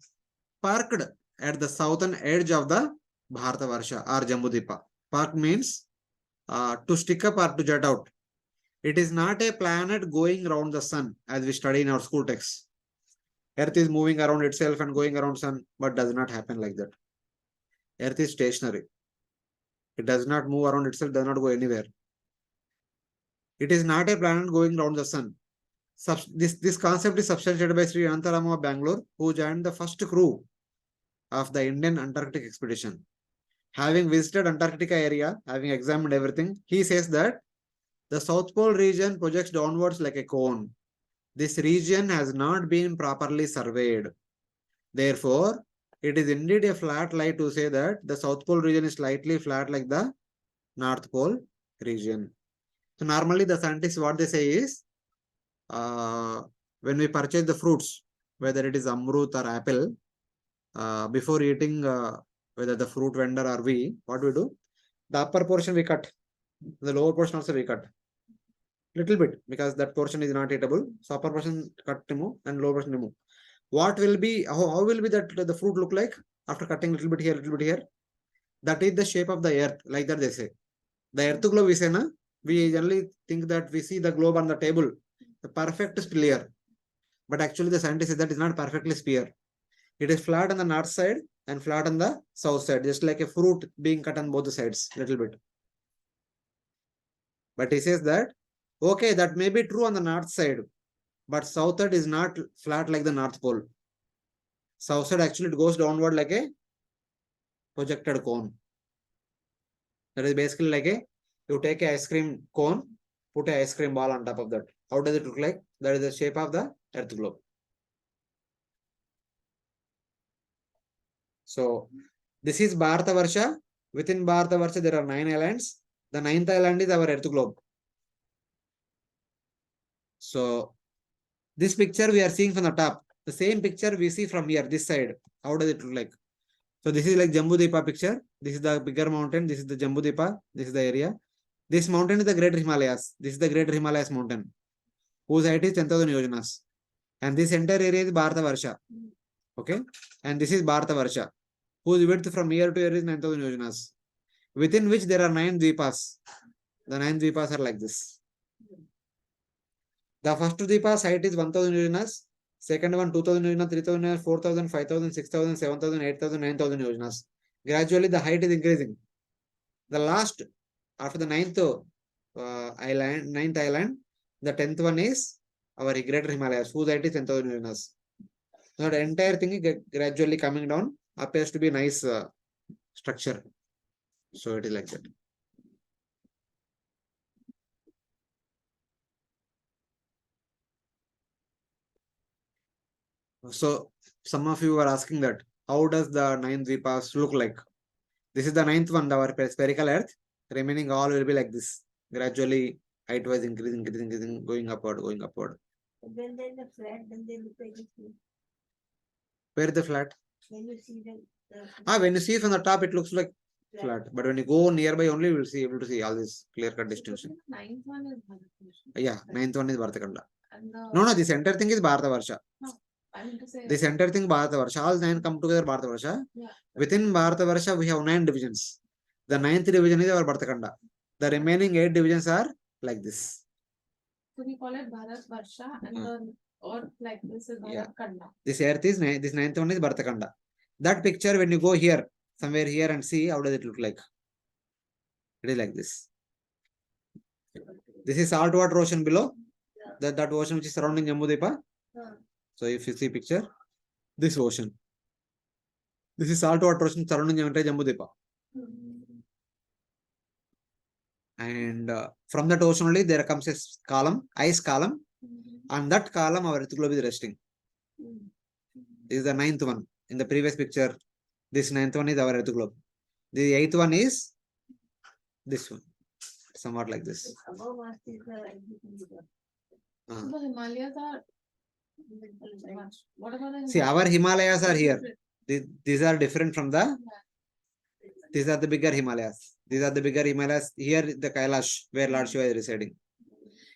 parked at the southern edge of the Bharata Varsha or Jambudvipa. Park means to stick up or to jut out. It is not a planet going around the sun as we study in our school texts. Earth is moving around itself and going around sun, but does not happen like that. Earth is stationary. It does not move around itself, does not go anywhere. It is not a planet going around the sun. This concept is substantiated by Sri Anantarama of Bangalore, who joined the first crew of the Indian Antarctic expedition. Having visited Antarctica area, having examined everything, he says that the South Pole region projects downwards like a cone. This region has not been properly surveyed. Therefore, it is indeed a flat lie to say that the South Pole region is slightly flat like the North Pole region. So normally the scientists, what they say is, when we purchase the fruits, whether it is amrut or apple, before eating, whether the fruit vendor or we, what we do? The upper portion we cut, the lower portion also we cut. Little bit, because that portion is not eatable. So upper portion cut, remove, and lower portion remove. What will be, how will be that the fruit look like after cutting little bit here, little bit here? That is the shape of the earth, like that they say. The earth globe we say, na? We generally think that we see the globe on the table, the perfect sphere. But actually the scientist says that is not perfectly sphere. It is flat on the north side and flat on the south side, just like a fruit being cut on both the sides, little bit. But he says that, okay, that may be true on the north side, but south side is not flat like the North Pole. South side actually it goes downward like a projected cone. That is basically like you take a ice cream cone, put a ice cream ball on top of that. How does it look like? That is the shape of the earth globe. So this is Bharata Varsha. Within Bharata Varsha, there are 9 islands. The 9th island is our earth globe. So this picture we are seeing from the top. The same picture we see from here, this side. How does it look like? So this is like Jambudvipa picture. This is the bigger mountain. This is the Jambudvipa. This is the area. This mountain is the Greater Himalayas. This is the Greater Himalayas mountain, whose height is 10,000 yojanas. And this entire area is Bharata Varsha. Okay. And this is Bharata Varsha, whose width from here to here is 9,000 yojanas, within which there are 9 dvipas. The 9 dvipas are like this. The first dvipa's height is 1,000 yojanas. Second one 2,000 yojanas, 3,000 yojanas, 4,000, 5,000, 6,000, 7,000, 8,000, 9,000 yojanas. Gradually the height is increasing. The last, after the ninth island, the 10th one is our Greater Himalayas, whose height is 10,000 yojanas. Now the entire thing is gradually coming down, appears to be a nice structure. So it is like that. So some of you are asking that, how does the 9 dvipas look like? This is the 9th one, our spherical earth. Remaining all will be like this. Gradually, height wise increasing, going upward. When they're in the flat, then they look like this. Where the flat? When you see them. When you see from the top, it looks like flat. But when you go nearby only, you will see able to see all this clear-cut distinction. Ninth one is Bharata. Yeah, 9th one is Bharata Khanda. And the, No, this entire thing is Bharata Varsha. I mean to say This entire thing Bharata Varsha. All 9 come together Bharata Varsha. yeah. Within Bharata Varsha, we have 9 divisions. The 9th division is our Bharata Khanda. The remaining 8 divisions are like this. So we call it Bharat Varsha and the or like this is Bharat Yeah. Khanda. This earth is this 9th one is Bharata Khanda. That picture, when you go here, somewhere here and see, how does it look like? It is like this. This is saltwater ocean below. That ocean which is surrounding Jambudvipa. So if you see picture, this ocean. This is saltwater ocean surrounding Jambudvipa. And from that ocean only there comes a column, ice column. On that column, our earth globe is resting. This is the 9th one. In the previous picture, this 9th one is our earth globe. The 8th one is this one. Somewhat like this. Above us is the So the Himalayas are much. What about the See, our Himalayas are here. These are different from the. Yeah. These are the bigger Himalayas. These are the bigger Himalayas. Here the Kailash, where Lord Shiva is residing.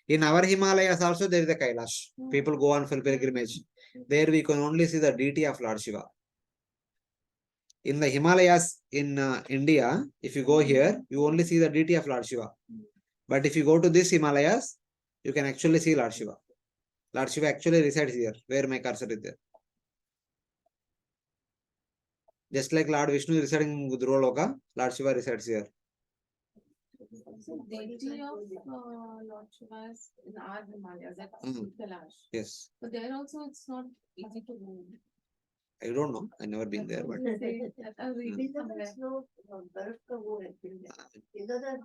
In our Himalayas also there is a Kailash. People go on for pilgrimage. There we can only see the deity of Lord Shiva. In the Himalayas in India, if you go here, you only see the deity of Lord Shiva. But if you go to this Himalayas, you can actually see Lord Shiva. Lord Shiva actually resides here, where my cursor is there. Just like Lord Vishnu is residing in Dhruva, Lord Shiva resides here. So deity of Lord Shiva is in our Himalayas, that's Kailash. Yes. But there also it's not easy to move. I don't know. I never been there, but these are the snow, Bharaf ka wo hai, these are the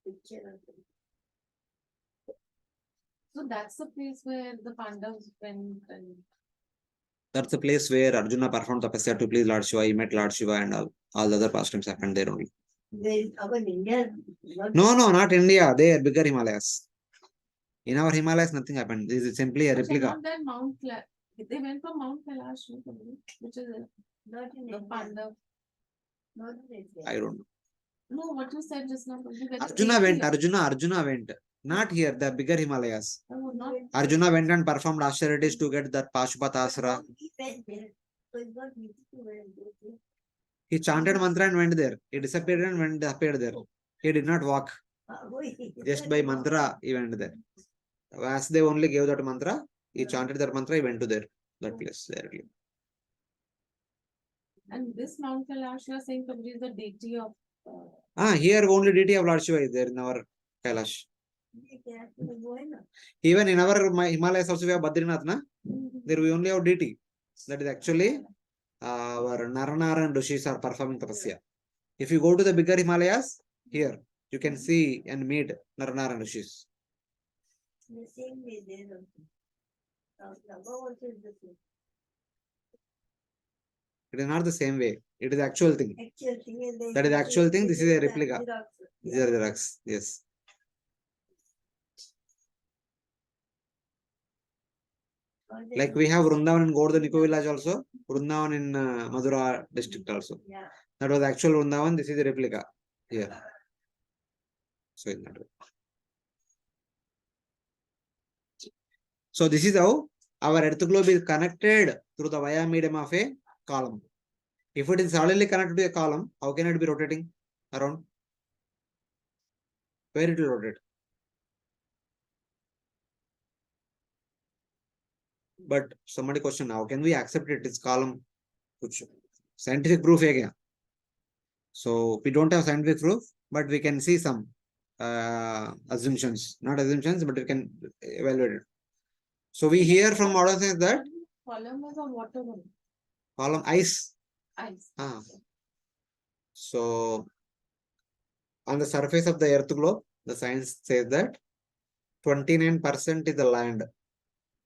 picture of them. So that's the place where the Pandavas went and that's the place where Arjuna performed tapasya to please Lord Shiva. He met Lord Shiva and all the other pastimes happened there only. There is our India. No, not India. There, bigger Himalayas. In our Himalayas, nothing happened. This is simply a replica. not that Mount they went from Mount Kailash, which is Not in the India. Pandav. Not in India. I don't know. No, what you said just now. Arjuna went. Not here, the bigger Himalayas. Oh, not Arjuna went and performed austerities to get that Pashupatasra. He went there. So it's not easy to wear those. He chanted mantra and went there. He disappeared and appeared there. He did not walk. Just by mantra, he went there. As they only gave that mantra, he chanted that mantra, he went to there, that place directly. And this Mount Kailash, you are saying Prabhuji is the deity of. Here only deity of Lord Shiva is there in our Kailash. Even in our Himalayas also we have Badrinath, na? There we only have deity. That is actually our Naranaran and Rishis are performing tapasya. If you go to the bigger Himalayas, here you can see and meet Naranaran and Rishis. The same way there also. Above also is the same. It is not the same way. It is the actual thing. Actual thing is there. That is the actual thing. This is a replica. Xerox. These are the rocks. Yes. Like we have Vrindavan in Govardhan Eco Village also. Vrindavan in Madura district also. Yeah. That was actual Vrindavan. This is a replica here. So in that way. So this is how our earth globe is connected through the via medium of a column. If it is solidly connected to a column, how can it be rotating around? Where it will rotate? But somebody question, how can we accept it? It's column. Kuch scientific proof hai kya? So we don't have scientific proof, but we can see some assumptions. Not assumptions, but we can evaluate it. So we hear from modern science that Column is on water one. column ice. Ice. So on the surface of the earth globe, the science says that 29% is the land,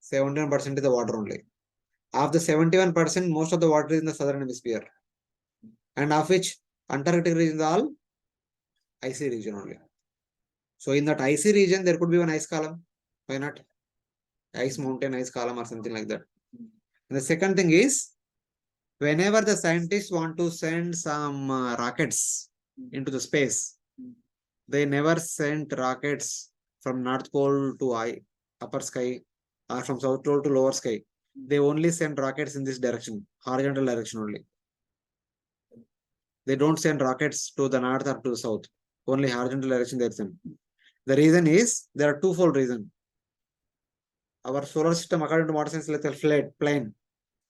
71% is the water only. Of the 71%, most of the water is in the southern hemisphere. And of which Antarctic region is all icy region only. So in that icy region, there could be one ice column. Why not? Ice mountain, ice column or something like that. And the second thing is, whenever the scientists want to send some rockets into the space, they never sent rockets from North Pole to upper sky or from South Pole to lower sky. They only send rockets in this direction, horizontal direction only. They don't send rockets to the north or to the south. Only horizontal direction they send. The reason is, there are twofold reason. Our solar system, according to modern science, is like a flat plane.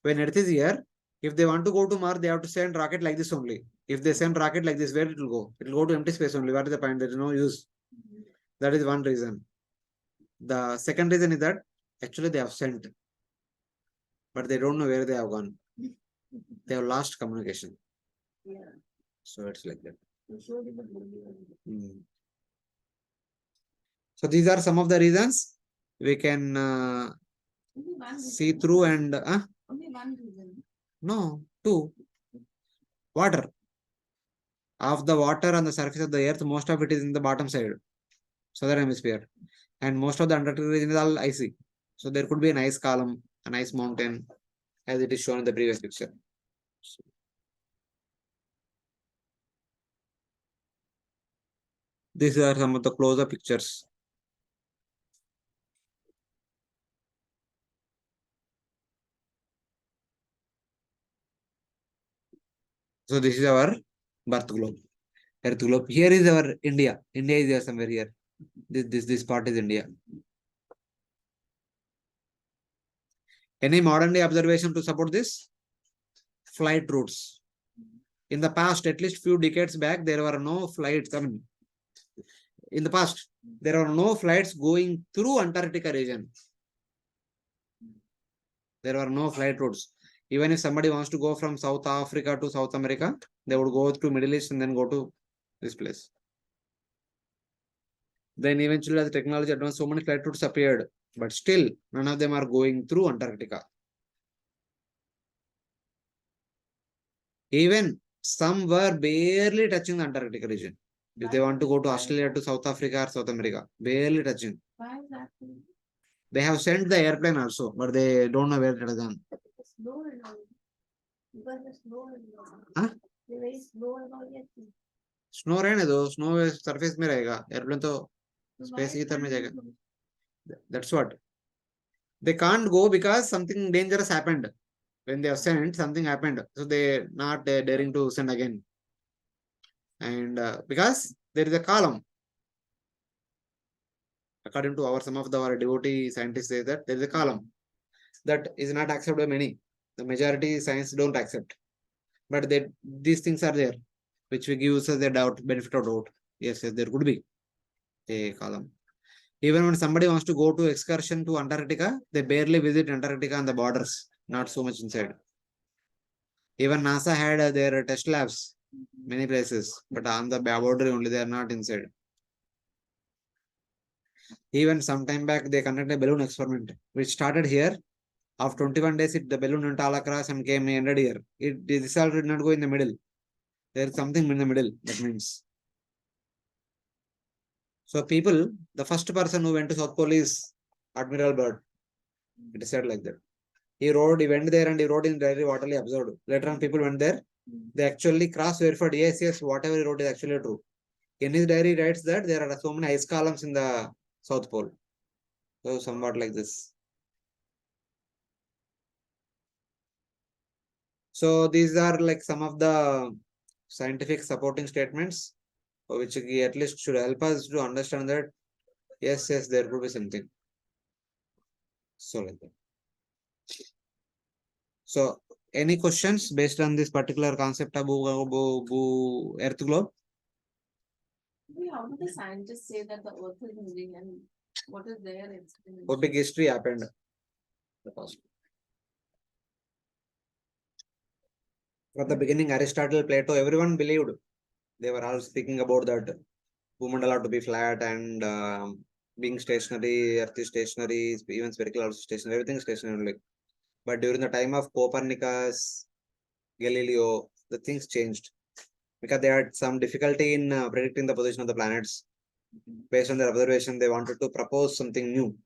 When Earth is here, if they want to go to Mars, they have to send rocket like this only. If they send rocket like this, where it will go? It will go to empty space only. What is the point? There is no use. That is one reason. The second reason is that actually they have sent, but they don't know where they have gone. They have lost communication. Yeah. So it's like that. To show them the movie. So these are some of the reasons we can Only one see reason. through and Only one reason. no, two. Water. Of the water on the surface of the earth, most of it is in the bottom side, southern hemisphere. And most of the Antarctic region is all icy. So there could be an ice column, an ice mountain, as it is shown in the previous picture. These are some of the closer pictures. So this is our birth globe, earth globe. Here is our India. India is there somewhere here. This part is India. Any modern day observation to support this? Flight routes. In the past, at least few decades back, there were no flights. I mean, in the past, there were no flights going through Antarctica region. There were no flight routes. Even if somebody wants to go from South Africa to South America, they would go to Middle East and then go to this place. Then eventually, as technology advanced, so many flight routes appeared, but still none of them are going through Antarctica. Even some were barely touching the Antarctic region. If they want to go to Australia, to South Africa or South America, barely touching. Why is that? They have sent the airplane also, but they don't know where it has gone. Snow and all. Because the snow and all. Huh? The very snow and all, yes. Snow रहने दो, snow surface में रहेगा, airplane तो So space why ether में can't जाएगा. they go? That's what. They can't go because something dangerous happened. When they have sent, something happened. So they not daring to send again. And because there is a column. According to some of our devotee scientists say that there is a column that is not accepted by many. The majority science don't accept. But these things are there, which we give us a doubt, benefit of doubt. Yes, there could be a column. Even when somebody wants to go to excursion to Antarctica, they barely visit Antarctica on the borders, not so much inside. Even NASA had their test labs, many places, but on the border only, they are not inside. Even some time back, they conducted a balloon experiment, which started here. After 21 days, the balloon went all across and came ended here. This all did not go in the middle. There is something in the middle. That means. So people, the first person who went to South Pole is Admiral Byrd. It is said like that. He went there and he wrote in diary what he observed. Later on, people went there. They actually cross-verified. Yes, whatever he wrote is actually true. In his diary, he writes that there are so many ice columns in the South Pole. So somewhat like this. So these are like some of the scientific supporting statements, which at least should help us to understand that yes, there could be something. So like that. So any questions based on this particular concept of Earth globe? How do the scientists say that the earth is moving and what is their explanation? What big history happened? At the beginning, Aristotle, Plato, everyone believed. They were all speaking about that Bhu-mandala to be flat and being stationary, Earth is stationary, even spherical also stationary, everything is stationary only. But during the time of Copernicus, Galileo, the things changed because they had some difficulty in predicting the position of the planets. Based on their observation, they wanted to propose something new.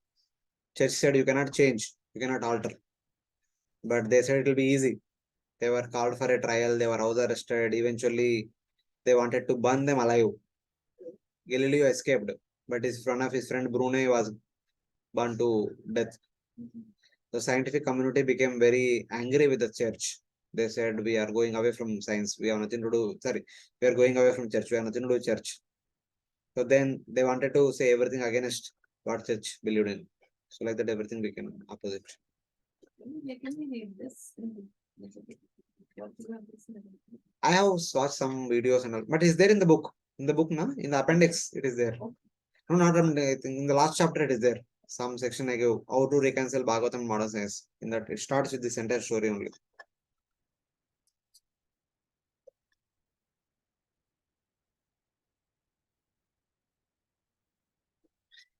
Church said you cannot change, you cannot alter. But they said it will be easy. They were called for a trial, they were house arrested. Eventually, they wanted to burn them alive. Galileo escaped, but one of his friend Brunei was burned to death. The scientific community became very angry with the church. They said, we are going away from science. We have nothing to do. Sorry, we are going away from church. We have nothing to do with church. So then they wanted to say everything against what church believed in. So like that, everything became opposite. Can we read this? What you have listened to? I have watched some videos and all, but it's there in the book. In the book, na? In the appendix, it is there. No, not in the last chapter, it is there. Some section I give how to reconcile Bhagavatam and modern science. In that, it starts with this entire story only.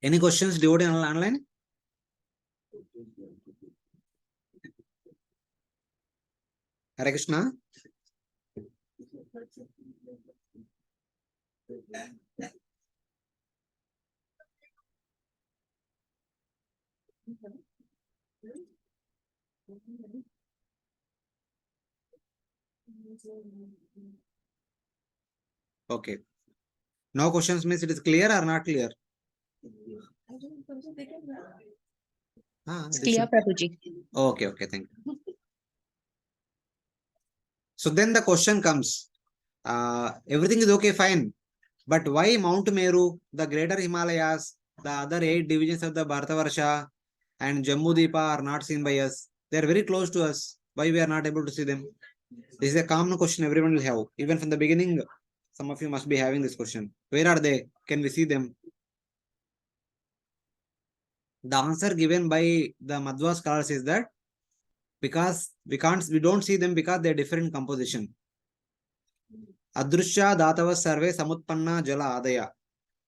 Any questions devotee online? Hare Krishna. Okay. No questions means it is clear or not clear? It's clear, Prabhuji. Okay, thank you. So then the question comes, everything is okay, fine. But why Mount Meru, the greater Himalayas, the other 8 divisions of the Bharata Varsha and Jambudvipa are not seen by us? They are very close to us. Why we are not able to see them? This is a common question everyone will have. Even from the beginning, some of you must be having this question. Where are they? Can we see them? The answer given by the Madhva scholars is that because we don't see them because they are different composition. Adrushya Datava Sarve Samutpanna Jala Adaya.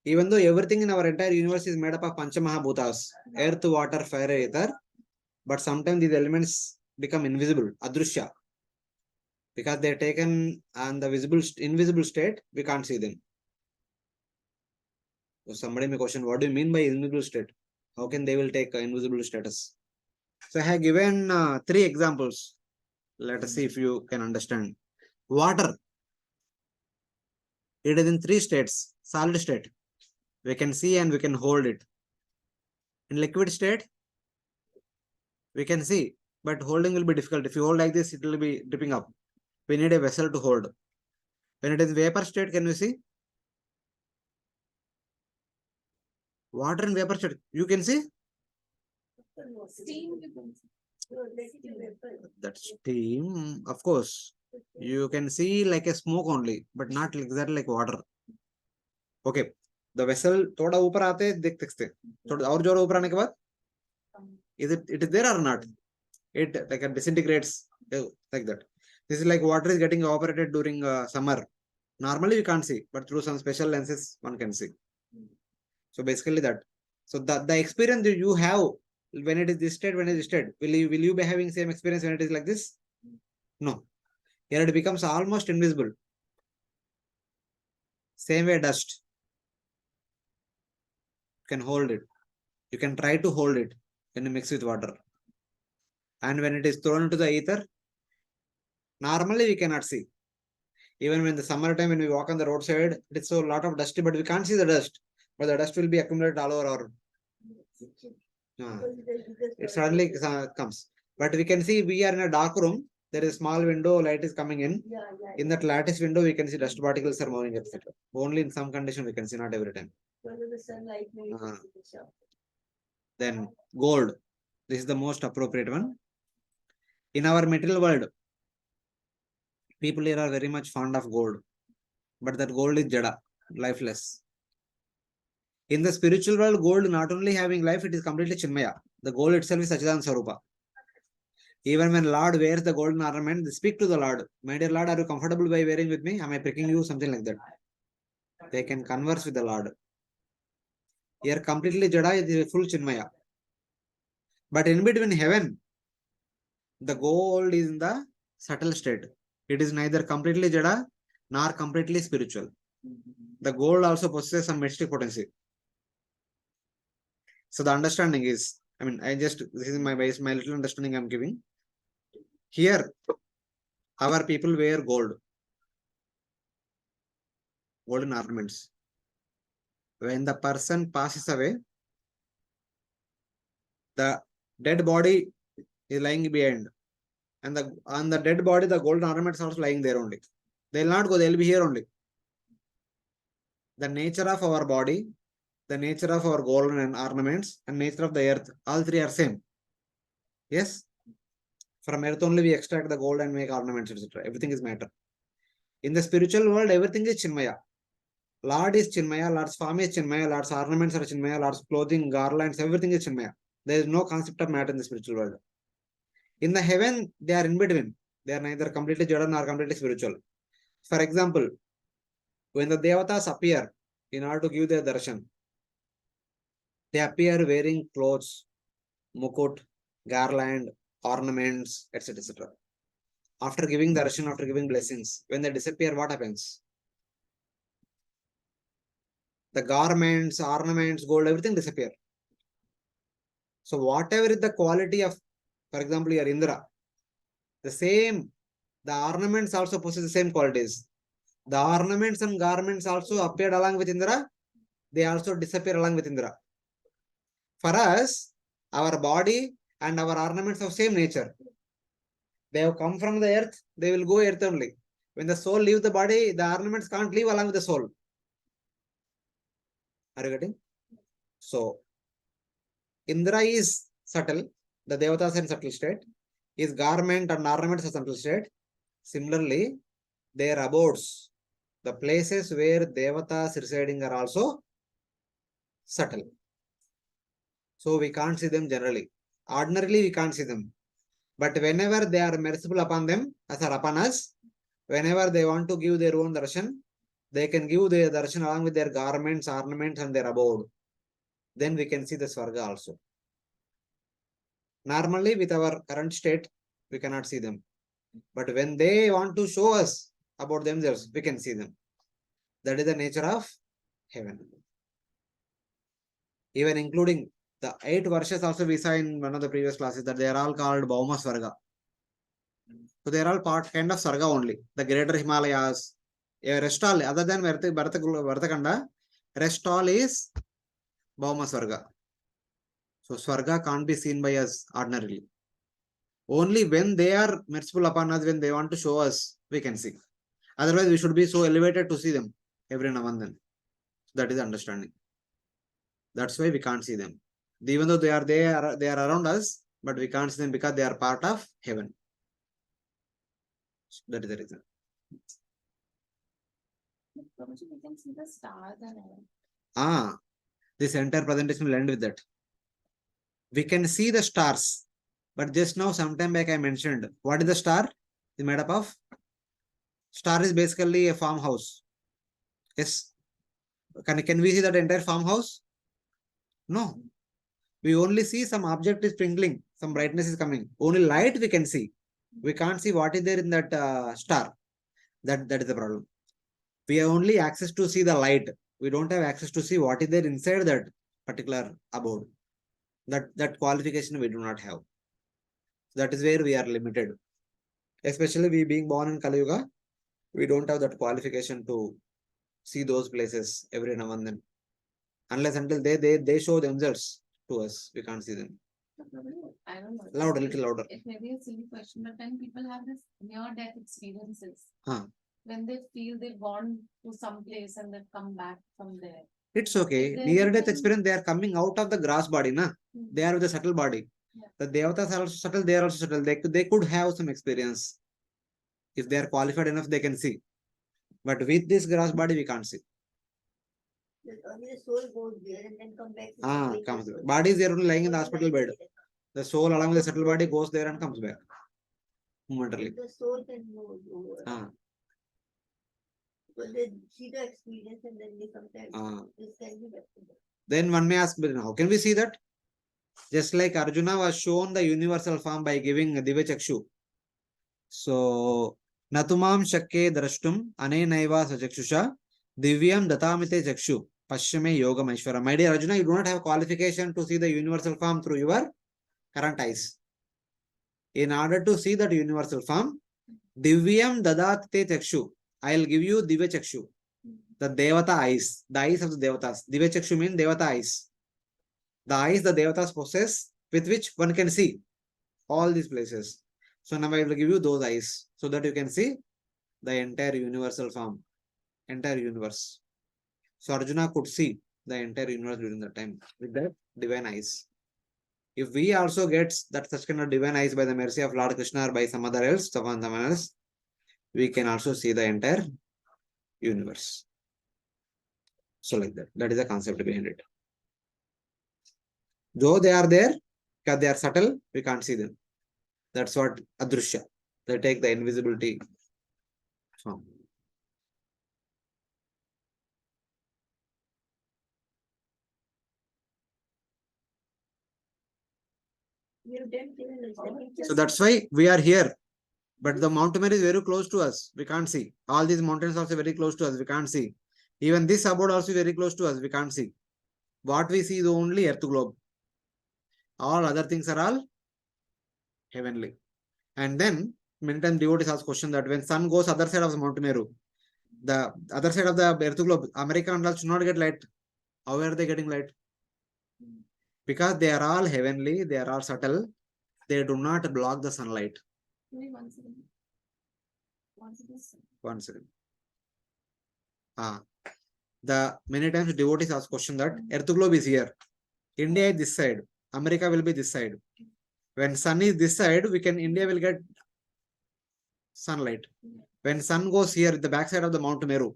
Even though everything in our entire universe is made up of Panchamahabhutas, earth, water, fire, ether, but sometimes these elements become invisible, Adrushya. Because they are taken on the invisible state, we can't see them. So somebody may question, what do you mean by invisible state? How can they will take invisible status? So I have given 3 examples. Let us see if you can understand. Water. It is in 3 states. Solid state. We can see and we can hold it. In liquid state, we can see, but holding will be difficult. If you hold like this, it will be dripping up. We need a vessel to hold. When it is vapor state, can you see? Water in vapor state, you can see? Steam. That steam, of course. You can see like a smoke only, but not exactly like water. Okay. The vessel थोड़ा ऊपर आते देख सकते, थोड़ा और जोर ऊपर आने के बाद it is there or not? It like it disintegrates like that. This is like water is getting evaporated during summer. Normally we can't see, but through some special lenses one can see. So basically that. So the experience that you have when it is this state, when it is this state, will you be having same experience when it is like this? No. Here it becomes almost invisible. Same way dust. You can hold it. You can try to hold it when you mix with water. And when it is thrown into the ether, normally we cannot see. Even when the summertime, when we walk on the roadside, it's so lot of dusty, but we can't see the dust. But the dust will be accumulated all over our. It suddenly comes. But we can see we are in a dark room. There is a small window, light is coming in. In that lattice window, we can see dust particles are moving, etc. Only in some condition we can see, not every time. Then gold. This is the most appropriate one. In our material world, people here are very much fond of gold. But that gold is jada, lifeless. In the spiritual world, gold not only having life, it is completely chinmaya. The gold itself is Sachidan Sarupa. Even when Lord wears the golden ornament, they speak to the Lord. My dear Lord, are you comfortable by wearing with me? Am I pricking you? Something like that. They can converse with the Lord. Here completely jada is full chinmaya. But in between heaven, the gold is in the subtle state. It is neither completely jada nor completely spiritual. The gold also possesses some mystic potency. So the understanding is, this is my little understanding I'm giving. Here, our people wear gold, golden ornaments. When the person passes away, the dead body is lying behind. And on the dead body, the golden ornaments are also lying there only. They'll not go, they'll be here only. The nature of our body, the nature of our golden ornaments, and nature of the earth, all three are same. Yes? From earth only we extract the gold and make ornaments, etc. Everything is matter. In the spiritual world, everything is Chinmaya. Lord is Chinmaya, Lord's form is Chinmaya, Lord's ornaments are Chinmaya, Lord's clothing, garlands, everything is Chinmaya. There is no concept of matter in the spiritual world. In the heaven, they are in between. They are neither completely Jada nor completely spiritual. For example, when the Devatas appear in order to give their darshan, they appear wearing clothes, mukut, garland, ornaments, etc. etc. After giving darshan, after giving blessings, when they disappear, what happens? The garments, ornaments, gold, everything disappear. So whatever is the quality of, for example, your Indra, the ornaments also possess the same qualities. The ornaments and garments also appeared along with Indra. They also disappear along with Indra. For us, our body and our ornaments of same nature. They have come from the earth, they will go earth only. When the soul leaves the body, the ornaments can't leave along with the soul. Are you getting? So, Indra is subtle, the Devatas in subtle state. His garment and ornaments are subtle state. Similarly, their abodes, the places where Devatas residing are also subtle. So we can't see them generally. Ordinarily, we can't see them. But whenever they are merciful upon them, as are upon us, whenever they want to give their own darshan, they can give their darshan along with their garments, ornaments, and their abode. Then we can see the Swarga also. Normally, with our current state, we cannot see them. But when they want to show us about themselves, we can see them. That is the nature of heaven. Even including the 8 Varshas also we saw in one of the previous classes that they are all called Bhauma Swarga. So they are all kind of Swarga only. The greater Himalayas, rest all, other than Bharata Khanda, rest all is Bhauma Swarga. So Swarga can't be seen by us ordinarily. Only when they are merciful upon us, when they want to show us, we can see. Otherwise, we should be so elevated to see them every now and then. That is understanding. That's why we can't see them. Even though they are there, they are around us, but we can't see them because they are part of heaven. That is the reason. Prabhuji, we can see the stars and all. This entire presentation will end with that. We can see the stars, but just now, sometime back, I mentioned what is the star? It's made up of. Star is basically a farmhouse. Yes. Can we see that entire farmhouse? No. We only see some object is twinkling, some brightness is coming. Only light we can see. We can't see what is there in that star. That is the problem. We have only access to see the light. We don't have access to see what is there inside that particular abode. That qualification we do not have. That is where we are limited. Especially we being born in Kali Yuga, we don't have that qualification to see those places every now and then. Unless until they show themselves to us, we can't see them. So, Prabhuji, I don't know. Louder, little louder. It may be a silly question, but when people have this near-death experiences, Huh. when they feel they've gone to some place and they've come back from there. It's okay. Is there Near death anything- experience, they are coming out of the grass body, na? They are with the subtle body. Yeah. The devatas are also subtle, they are also subtle. They could have some experience. If they are qualified enough, they can see. But with this grass body, we can't see. Only the soul goes there and then come back. to the place Comes of back. soul. Body is there only lying in the Only hospital light bed. is there. The soul along with the subtle body goes there and comes back. Momentarily. The soul can move over. Ah. But they see the experience and then they sometimes this can be better. Then one may ask, but how can we see that? Just like Arjuna was shown the universal form by giving Divya Chakshu. So, Natumam Shakke Drashtum Anenaiva Sajakshusha Divyam Datamite Chakshu Pashyame Yoga Maishwara. My dear Arjuna, you do not have qualification to see the universal form through your current eyes. In order to see that universal form, Divyam Dadate Chakshu. I will give you Divya Chakshu. The Devata eyes. The eyes of the Devatas. Divya Chakshu means Devata eyes. The eyes the Devatas possess with which one can see all these places. So now I will give you those eyes so that you can see the entire universal form, entire universe. So Arjuna could see the entire universe during that time with that divine eyes. If we also get that such kind of divine eyes by the mercy of Lord Krishna or by someone else, we can also see the entire universe. So like that. That is the concept behind it. Though they are there, because they are subtle, we can't see them. That's what Adrushya. They take the invisibility form. You didn't even understand. So that's why we are here. But the Mount Meru is very close to us. We can't see. All these mountains are also very close to us. We can't see. Even this abode also very close to us. We can't see. What we see is only earth globe. All other things are all heavenly. And then many times devotees ask question that when sun goes other side of the Mount Meru, the other side of the earth globe, America and all should not get light. How are they getting light? Because they are all heavenly, they are all subtle. They do not block the sunlight. Only one second. One second. One second. The many times devotees ask question that earth globe is here. India is this side. America will be this side. When sun is this side, India will get sunlight. When sun goes here, the backside of the Mount Meru,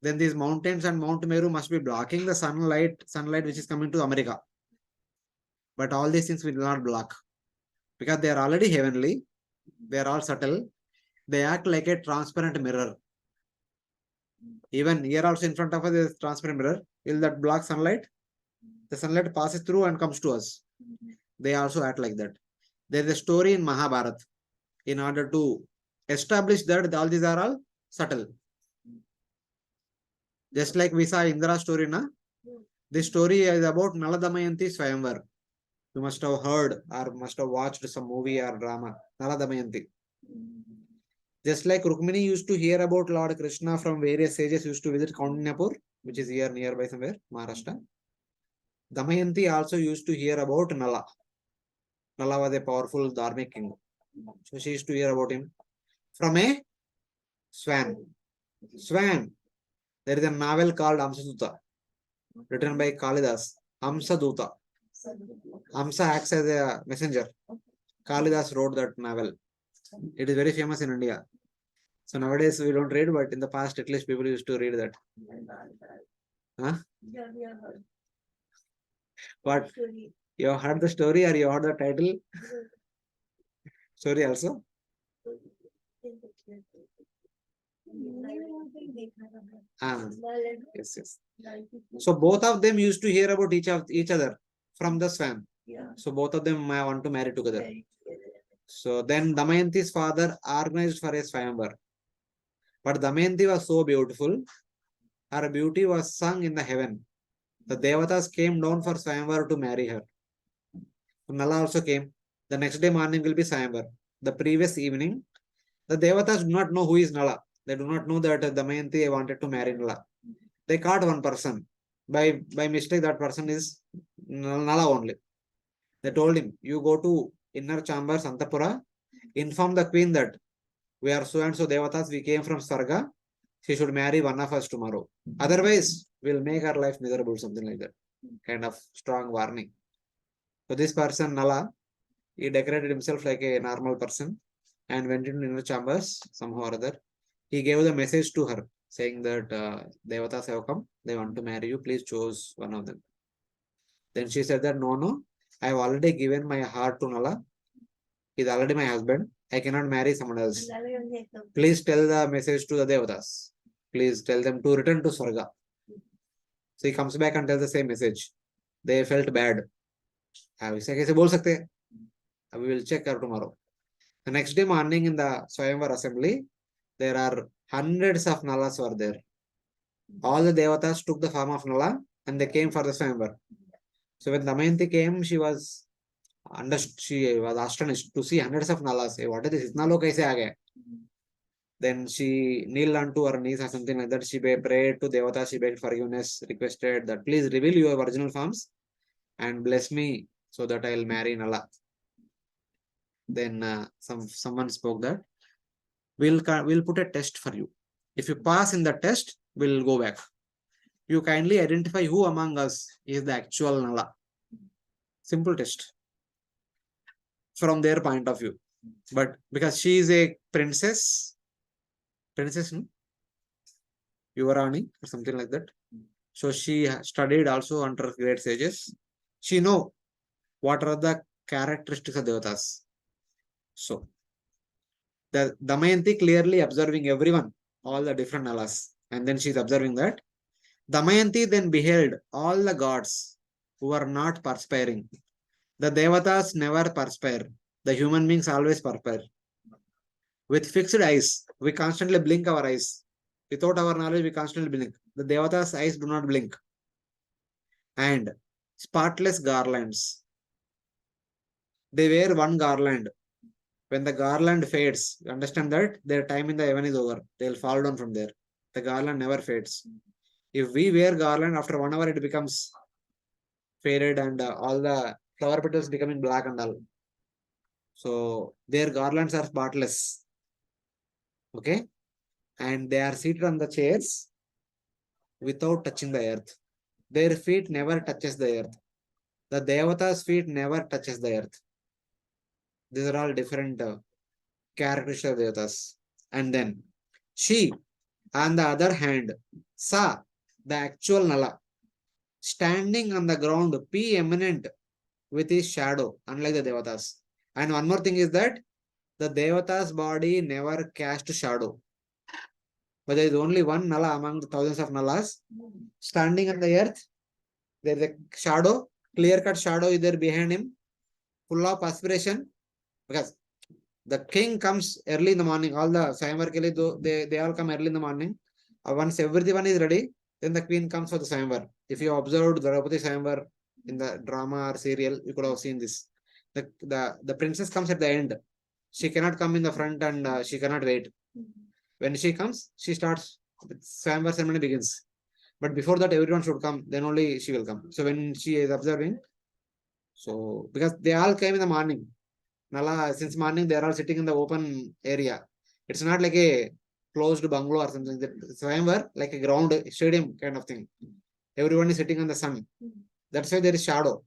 then these mountains and Mount Meru must be blocking the sunlight which is coming to America. But all these things will not block because they are already heavenly. They are all subtle. They act like a transparent mirror. Even here also in front of us is a transparent mirror. Will that block sunlight? The sunlight passes through and comes to us. They also act like that. There is a story in Mahabharata. In order to establish that all these are all subtle. Just like we saw Indra's story, na? This story is about Nala Damayanti Swayamvar. You must have heard or must have watched some movie or drama. Nala Damayanti. Just like Rukmini used to hear about Lord Krishna from various sages used to visit Kaundinyapur, which is here nearby somewhere, Maharashtra. Damayanti also used to hear about Nala. Nala was a powerful Dharmic king. So she used to hear about him from a swan. Swan. There is a novel called Amsaduta, written by Kalidas. Amsaduta. Amsa acts as a messenger. Kalidas wrote that novel. It is very famous in India. So nowadays we don't read, but in the past at least people used to read that. Huh? Yeah, we have heard What? story. You heard the story or you heard the title? Story also? Ah, yes, yes. So both of them used to hear about each other from the swan. Yeah. So both of them want to marry together. So then Damayanti's father organized for a swayamvar. But Damayanti was so beautiful, her beauty was sung in the heaven. The Devatas came down for swayamvar to marry her. Nala also came. The next day morning will be swayamvar. The previous evening, the Devatas do not know who is Nala. They do not know that Damayanti wanted to marry Nala. They caught one person. By mistake, that person is Nala only. They told him, you go to inner chambers, Antapura, inform the queen that we are so and so Devatas, we came from Sarga. She should marry one of us tomorrow. Otherwise, we'll make her life miserable, something like that. Kind of strong warning. So this person, Nala, he decorated himself like a normal person and went into inner chambers somehow or other. He gave the message to her saying that Devatas have come, they want to marry you, please choose one of them. Then she said that no, I have already given my heart to Nala. He is already my husband. I cannot marry someone else. Please tell the message to the Devatas. Please tell them to return to Swarga. So he comes back and tells the same message. They felt bad. We will check her tomorrow. The next day morning in the Swayamvar assembly, there are hundreds of Nalas were there. All the Devatas took the form of Nala and they came for the Swayamvar. So when Damayanti came, she was astonished to see hundreds of Nalas. Hey, what is this? Itna log kaise aa gaye? Then she kneeled onto her knees or something like that. She prayed to Devata, she begged forgiveness, requested that please reveal your original forms and bless me so that I'll marry Nala. Then someone spoke that we'll put a test for you. If you pass in the test, we'll go back. You kindly identify who among us is the actual Nala. Simple test from their point of view. But because she is a princess, no? Yuvarani or something like that. So she studied also under great sages. She know what are the characteristics of Devatas. So the Damayanti clearly observing everyone, all the different Nalas. And then she's observing that. Damayanti then beheld all the gods who are not perspiring. The Devatas never perspire. The human beings always perspire. With fixed eyes, we constantly blink our eyes. Without our knowledge, we constantly blink. The Devatas' eyes do not blink. And spotless garlands. They wear one garland. When the garland fades, you understand that their time in the heaven is over. They'll fall down from there. The garland never fades. If we wear garland, after 1 hour, it becomes faded and all the flower petals becoming black and all. So their garlands are spotless. Okay. And they are seated on the chairs without touching the earth. Their feet never touches the earth. The Devata's feet never touches the earth. These are all different characteristics of Devatas. And then she, on the other hand, saw the actual Nala standing on the ground, preeminent with his shadow, unlike the Devatas. And one more thing is that the Devata's body never cast shadow. But there is only one Nala among the thousands of Nalas standing on the earth. There is a shadow, clear-cut shadow is there behind him, full of perspiration. Because the king comes early in the morning. All the Swayamvar ke liye, they all come early in the morning. Once everyone is ready, then the queen comes for the Swayamvar. If you observed Draupadi Swayamvar in the drama or serial, you could have seen this. The princess comes at the end. She cannot come in the front and she cannot wait. When she comes, she starts, Swayamvar ceremony begins. But before that, everyone should come. Then only she will come. So when she is observing, so because they all came in the morning. Nala, since morning, they are all sitting in the open area. It's not like a closed bungalow or something. Swayamvar, like a ground, stadium kind of thing. Everyone is sitting on the sun. That's why there is shadow.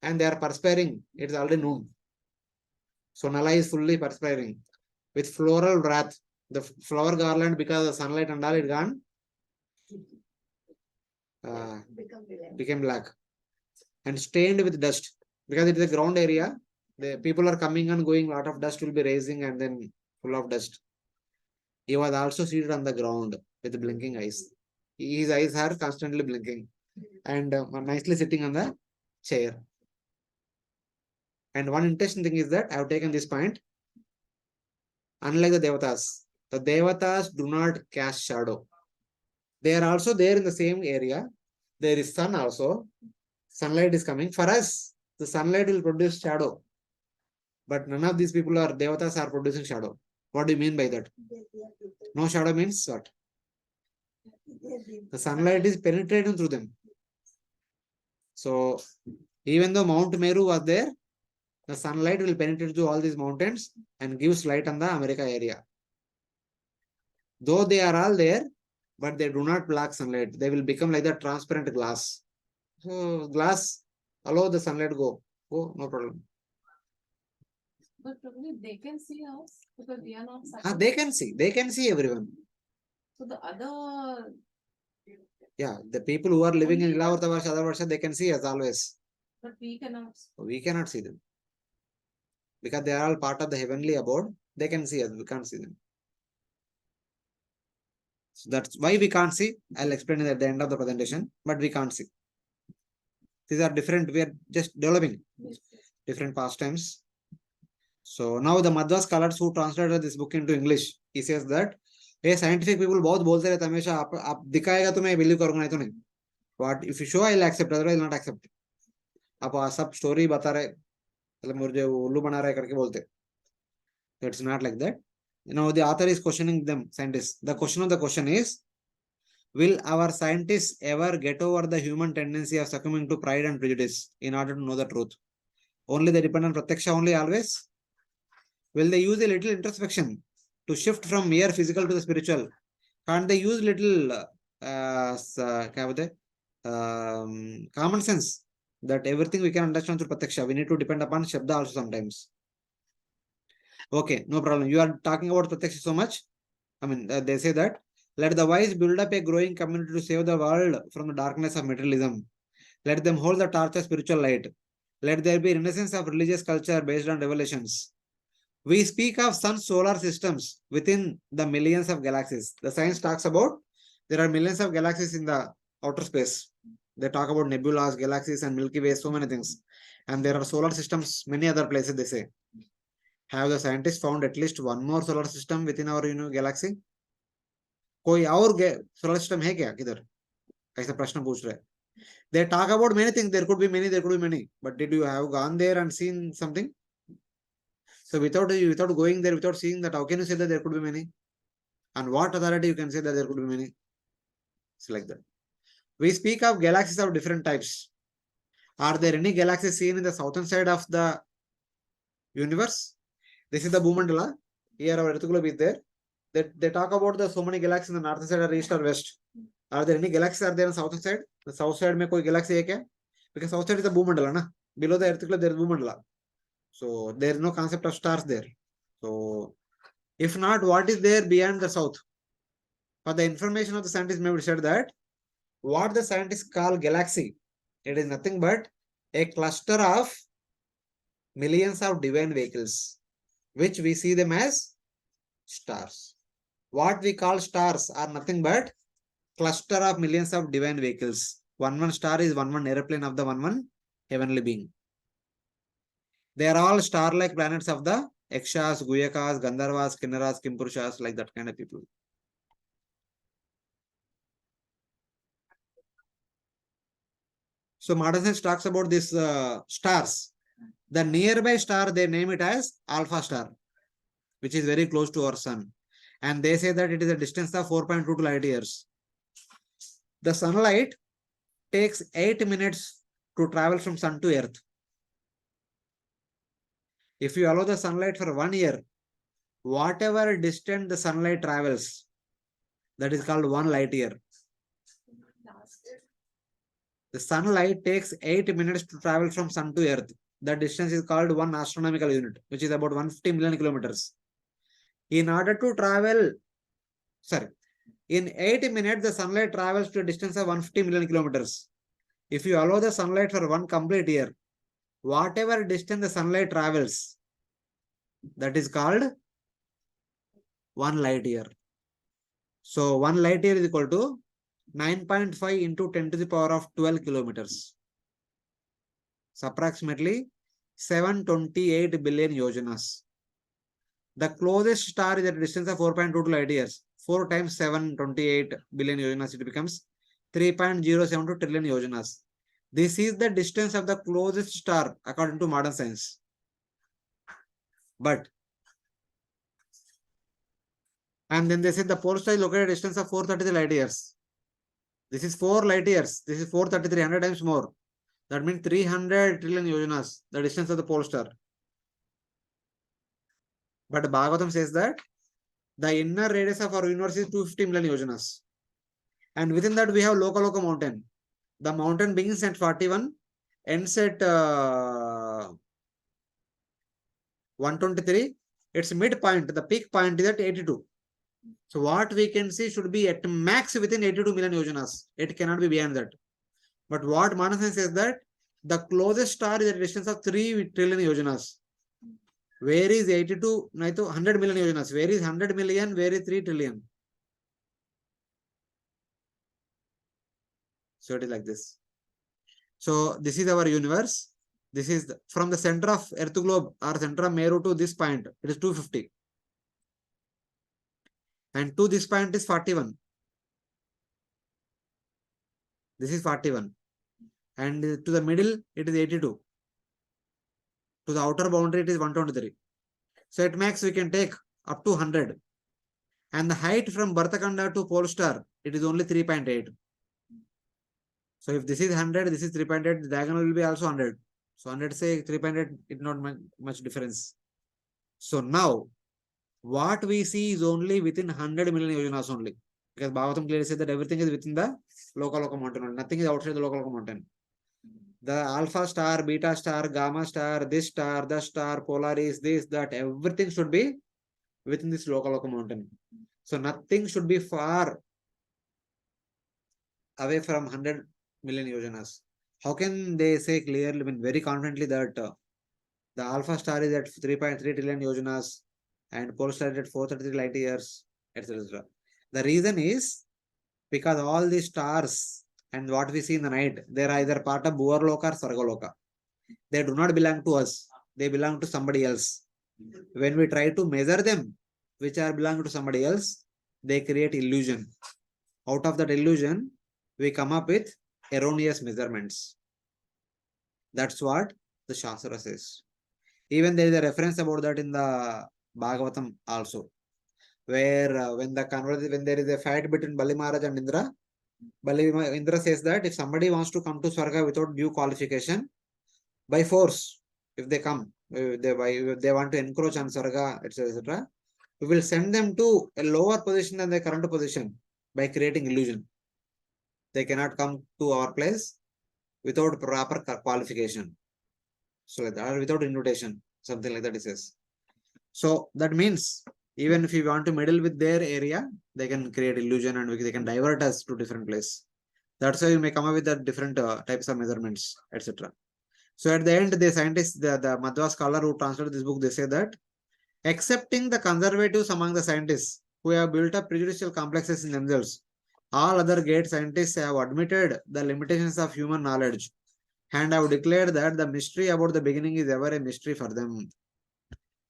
And they are perspiring. It's already noon. So Nala is fully perspiring with floral wrath. The flower garland, because of sunlight and all, it gone, became black and stained with dust, because it is a ground area. The people are coming and going, lot of dust will be raising and then full of dust. He was also seated on the ground with blinking eyes. His eyes are constantly blinking and nicely sitting on the chair. And one interesting thing is that I have taken this point. Unlike the Devatas do not cast shadow. They are also there in the same area. There is sun also. Sunlight is coming. For us, the sunlight will produce shadow. But none of these people are Devatas are producing shadow. What do you mean by that? No shadow means what? The sunlight is penetrating through them. So even though Mount Meru was there, the sunlight will penetrate through all these mountains and gives light on the America area. Though they are all there, but they do not block sunlight. They will become like the transparent glass. So glass, allow the sunlight go. Go, no problem. But probably they can see us because we are not. They can see. They can see everyone. So the other. Yeah, the people who are living in Ilavarta Varsha, other Varsha, they can see us always. But we cannot. We cannot see them. Because they are all part of the heavenly abode. They can see us. We can't see them. So that's why we can't see. I'll explain it at the end of the presentation. But we can't see. These are different. We are just developing different pastimes. So now the Madhva scholars who translated this book into English, he says that ये scientific people बहुत बोलते रहते हमेशा आप दिखाएगा तो मैं believe करूंगा नहीं तो नहीं. What if you show I'll accept, otherwise not accept. आप सब story बता रहे मतलब मुझे उल्लू बना रहे करके बोलते. It's not like that. You know, the author is questioning them, scientists. The question of the question is, will our scientists ever get over the human tendency of succumbing to pride and prejudice in order to know the truth? Only they depend on pratyaksha only always? Will they use a little introspection to shift from mere physical to the spiritual? Can't they use little common sense that everything we can understand through pratyaksha? We need to depend upon shabda also sometimes. Okay, no problem. You are talking about pratyaksha so much. I mean, they say that let the wise build up a growing community to save the world from the darkness of materialism. Let them hold the torch of spiritual light. Let there be renaissance of religious culture based on revelations. We speak of sun solar systems within the millions of galaxies. The science talks about there are millions of galaxies in the outer space. They talk about nebulas, galaxies, and Milky Way, so many things. And there are solar systems, many other places, they say. Have the scientists found at least one more solar system within our galaxy? कोई और solar system है क्या किधर? ऐसा प्रश्न पूछ रहे. They talk about many things. There could be many, there could be many. But did you have gone there and seen something? So without going there, without seeing that, how can you say that there could be many? And what authority you can say that there could be many? It's like that. We speak of galaxies of different types. Are there any galaxies seen in the southern side of the universe? This is the Bhu-mandala. Here our Earth globe is there. They talk about the so many galaxies in the northern side or east or west. Are there any galaxies are there on the southern side? The south side में कोई galaxy है क्या? Because south side is the Bhu-mandala, na? Below the Earth globe there is Bhu-mandala. So there is no concept of stars there. So if not, what is there beyond the south? For the information of the scientists, maybe said that what the scientists call galaxy, it is nothing but a cluster of millions of divine vehicles, which we see them as stars. What we call stars are nothing but cluster of millions of divine vehicles. One star is one airplane of the one heavenly being. They are all star-like planets of the Yakshas, Guyakas, Gandharvas, Kinnaras, Kimpurushas, like that kind of people. So modern science talks about these stars. The nearby star, they name it as Alpha star, which is very close to our sun. And they say that it is a distance of 4.22 light years. The sunlight takes 8 minutes to travel from sun to earth. If you allow the sunlight for 1 year, whatever distance the sunlight travels, that is called 1 light year. The sunlight takes 8 minutes to travel from sun to earth. The distance is called 1 astronomical unit, which is about 150 million kilometers. In order to travel, sorry, in 8 minutes, the sunlight travels to a distance of 150 million kilometers. If you allow the sunlight for one complete year, whatever distance the sunlight travels, that is called 1 light year. So 1 light year is equal to 9.5 into 10 to the power of 12 kilometers. So approximately 728 billion yojanas. The closest star is at a distance of 4.22 light years. 4 times 728 billion yojanas, it becomes 3.072 trillion yojanas. This is the distance of the closest star according to modern science. But, and then they said the pole star is located at a distance of 433 light years. This is 4 light years. This is 433, 100 times more. That means 300 trillion yojanas, the distance of the pole star. But Bhagavatam says that the inner radius of our universe is 250 million yojanas. And within that, we have Loka mountain. The mountain begins at 41, ends at 123. Its midpoint, the peak point is at 82. So what we can see should be at max within 82 million yojanas. It cannot be beyond that. But what Manasa says that the closest star is at a distance of 3 trillion yojanas. Where is 82? 100 million yojanas. Where is 100 million? Where is 3 trillion? So it is like this. So this is our universe. This is from the center of Earth globe or center of Meru to this point. It is 250. And to this point is 41. This is 41. And to the middle, it is 82. To the outer boundary, it is 123. So at max, we can take up to 100. And the height from Khanda to pole star, it is only 3.8. So if this is 100, this is 3.8, the diagonal will be also 100. So 100 say 3.8, it's not much difference. So now, what we see is only within 100 million yojanas only. Because Bhagavatam clearly said that everything is within the Loka mountain. Nothing is outside the Loka mountain. The alpha star, beta star, gamma star, this star, the star, Polaris, this, that, everything should be within this Loka mountain. So nothing should be far away from 100 million yojanas. How can they say clearly, I mean, very confidently that the alpha star is at 3.3 trillion yojanas and pole star is at 433 light years, etc. The reason is because all these stars and what we see in the night, they are either part of Bhugola or Sargaloka. They do not belong to us. They belong to somebody else. When we try to measure them, which are belong to somebody else, they create illusion. Out of that illusion, we come up with erroneous measurements. That's what the Shastra says. Even there is a reference about that in the Bhagavatam also, where when there is a fight between Bali Maharaj and Indra, Indra says that if somebody wants to come to Swarga without due qualification, by force, if they come, if they want to encroach on Swarga, etc., we will send them to a lower position than their current position by creating illusion. They cannot come to our place without proper qualification. So like that, or without invitation, something like that it says. So that means even if we want to meddle with their area, they can create illusion and they can divert us to different place. That's why you may come up with the different types of measurements, etc. So at the end, the scientists, the Madhva scholar who translated this book, they say that accepting the conservatives among the scientists who have built up prejudicial complexes in themselves, all other great scientists have admitted the limitations of human knowledge and have declared that the mystery about the beginning is ever a mystery for them.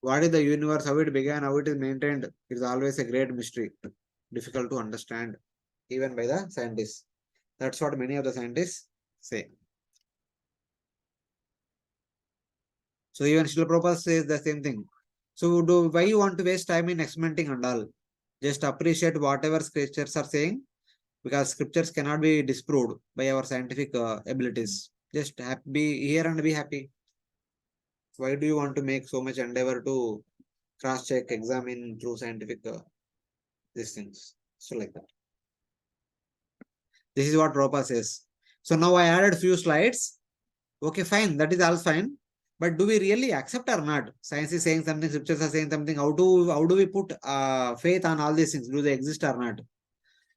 What is the universe, how it began, how it is maintained, it is always a great mystery, difficult to understand even by the scientists. That's what many of the scientists say. So even Srila Prabhupada says the same thing. So why you want to waste time in experimenting and all? Just appreciate whatever scriptures are saying, because scriptures cannot be disproved by our scientific abilities. Just be here and be happy. Why do you want to make so much endeavor to cross-check, examine through scientific these things? So like that. This is what Prabhupada says. So now I added few slides. Okay, fine. That is all fine. But do we really accept or not? Science is saying something, scriptures are saying something. How do we put faith on all these things? Do they exist or not?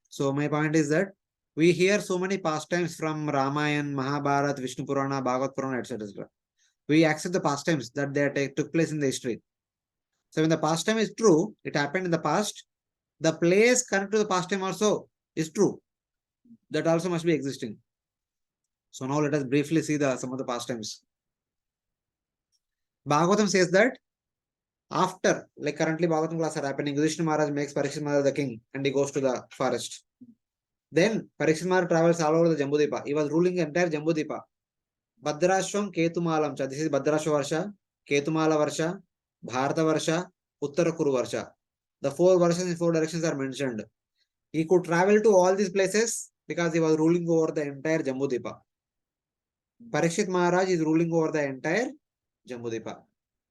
So my point is that we hear so many pastimes from Ramayana, Mahabharata, Vishnu Purana, Bhagavad Purana, etc. We accept the pastimes that they took place in the history. So when the pastime is true, it happened in the past. The place connected to the pastime also is true. That also must be existing. So now let us briefly see some of the pastimes. Bhagavatam says that after, like currently Bhagavatam class are happening, Yudhishthira Maharaj makes Parikshit Maharaj the king and he goes to the forest. Then Parikshit Maharaj travels all over the Jambudvipa. He was ruling the entire Jambudvipa. Bhadrashvam Ketumalam cha. This is Bhadrashva Varsha, Ketumala Varsha, Bharata Varsha, Uttara Kuru Varsha. The 4 verses in 4 directions are mentioned. He could travel to all these places because he was ruling over the entire Jambudvipa. Parikshit Maharaj is ruling over the entire Jambudvipa.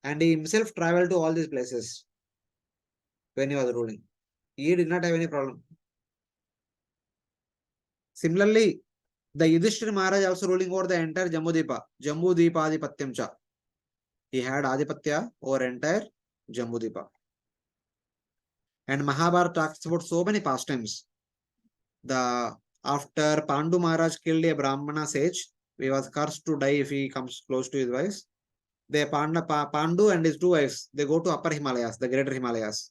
And he himself traveled to all these places when he was ruling. He did not have any problem. Similarly, the Yudhishthira Maharaj also ruling over the entire Jambudvipa. Jambudvipa Adipatyam cha. He had Adipatya over entire Jambudvipa. And Mahabharata talks about so many pastimes. After Pandu Maharaj killed a Brahmana sage, he was cursed to die if he comes close to his wives. Pandu and his 2 wives, they go to upper Himalayas, the greater Himalayas.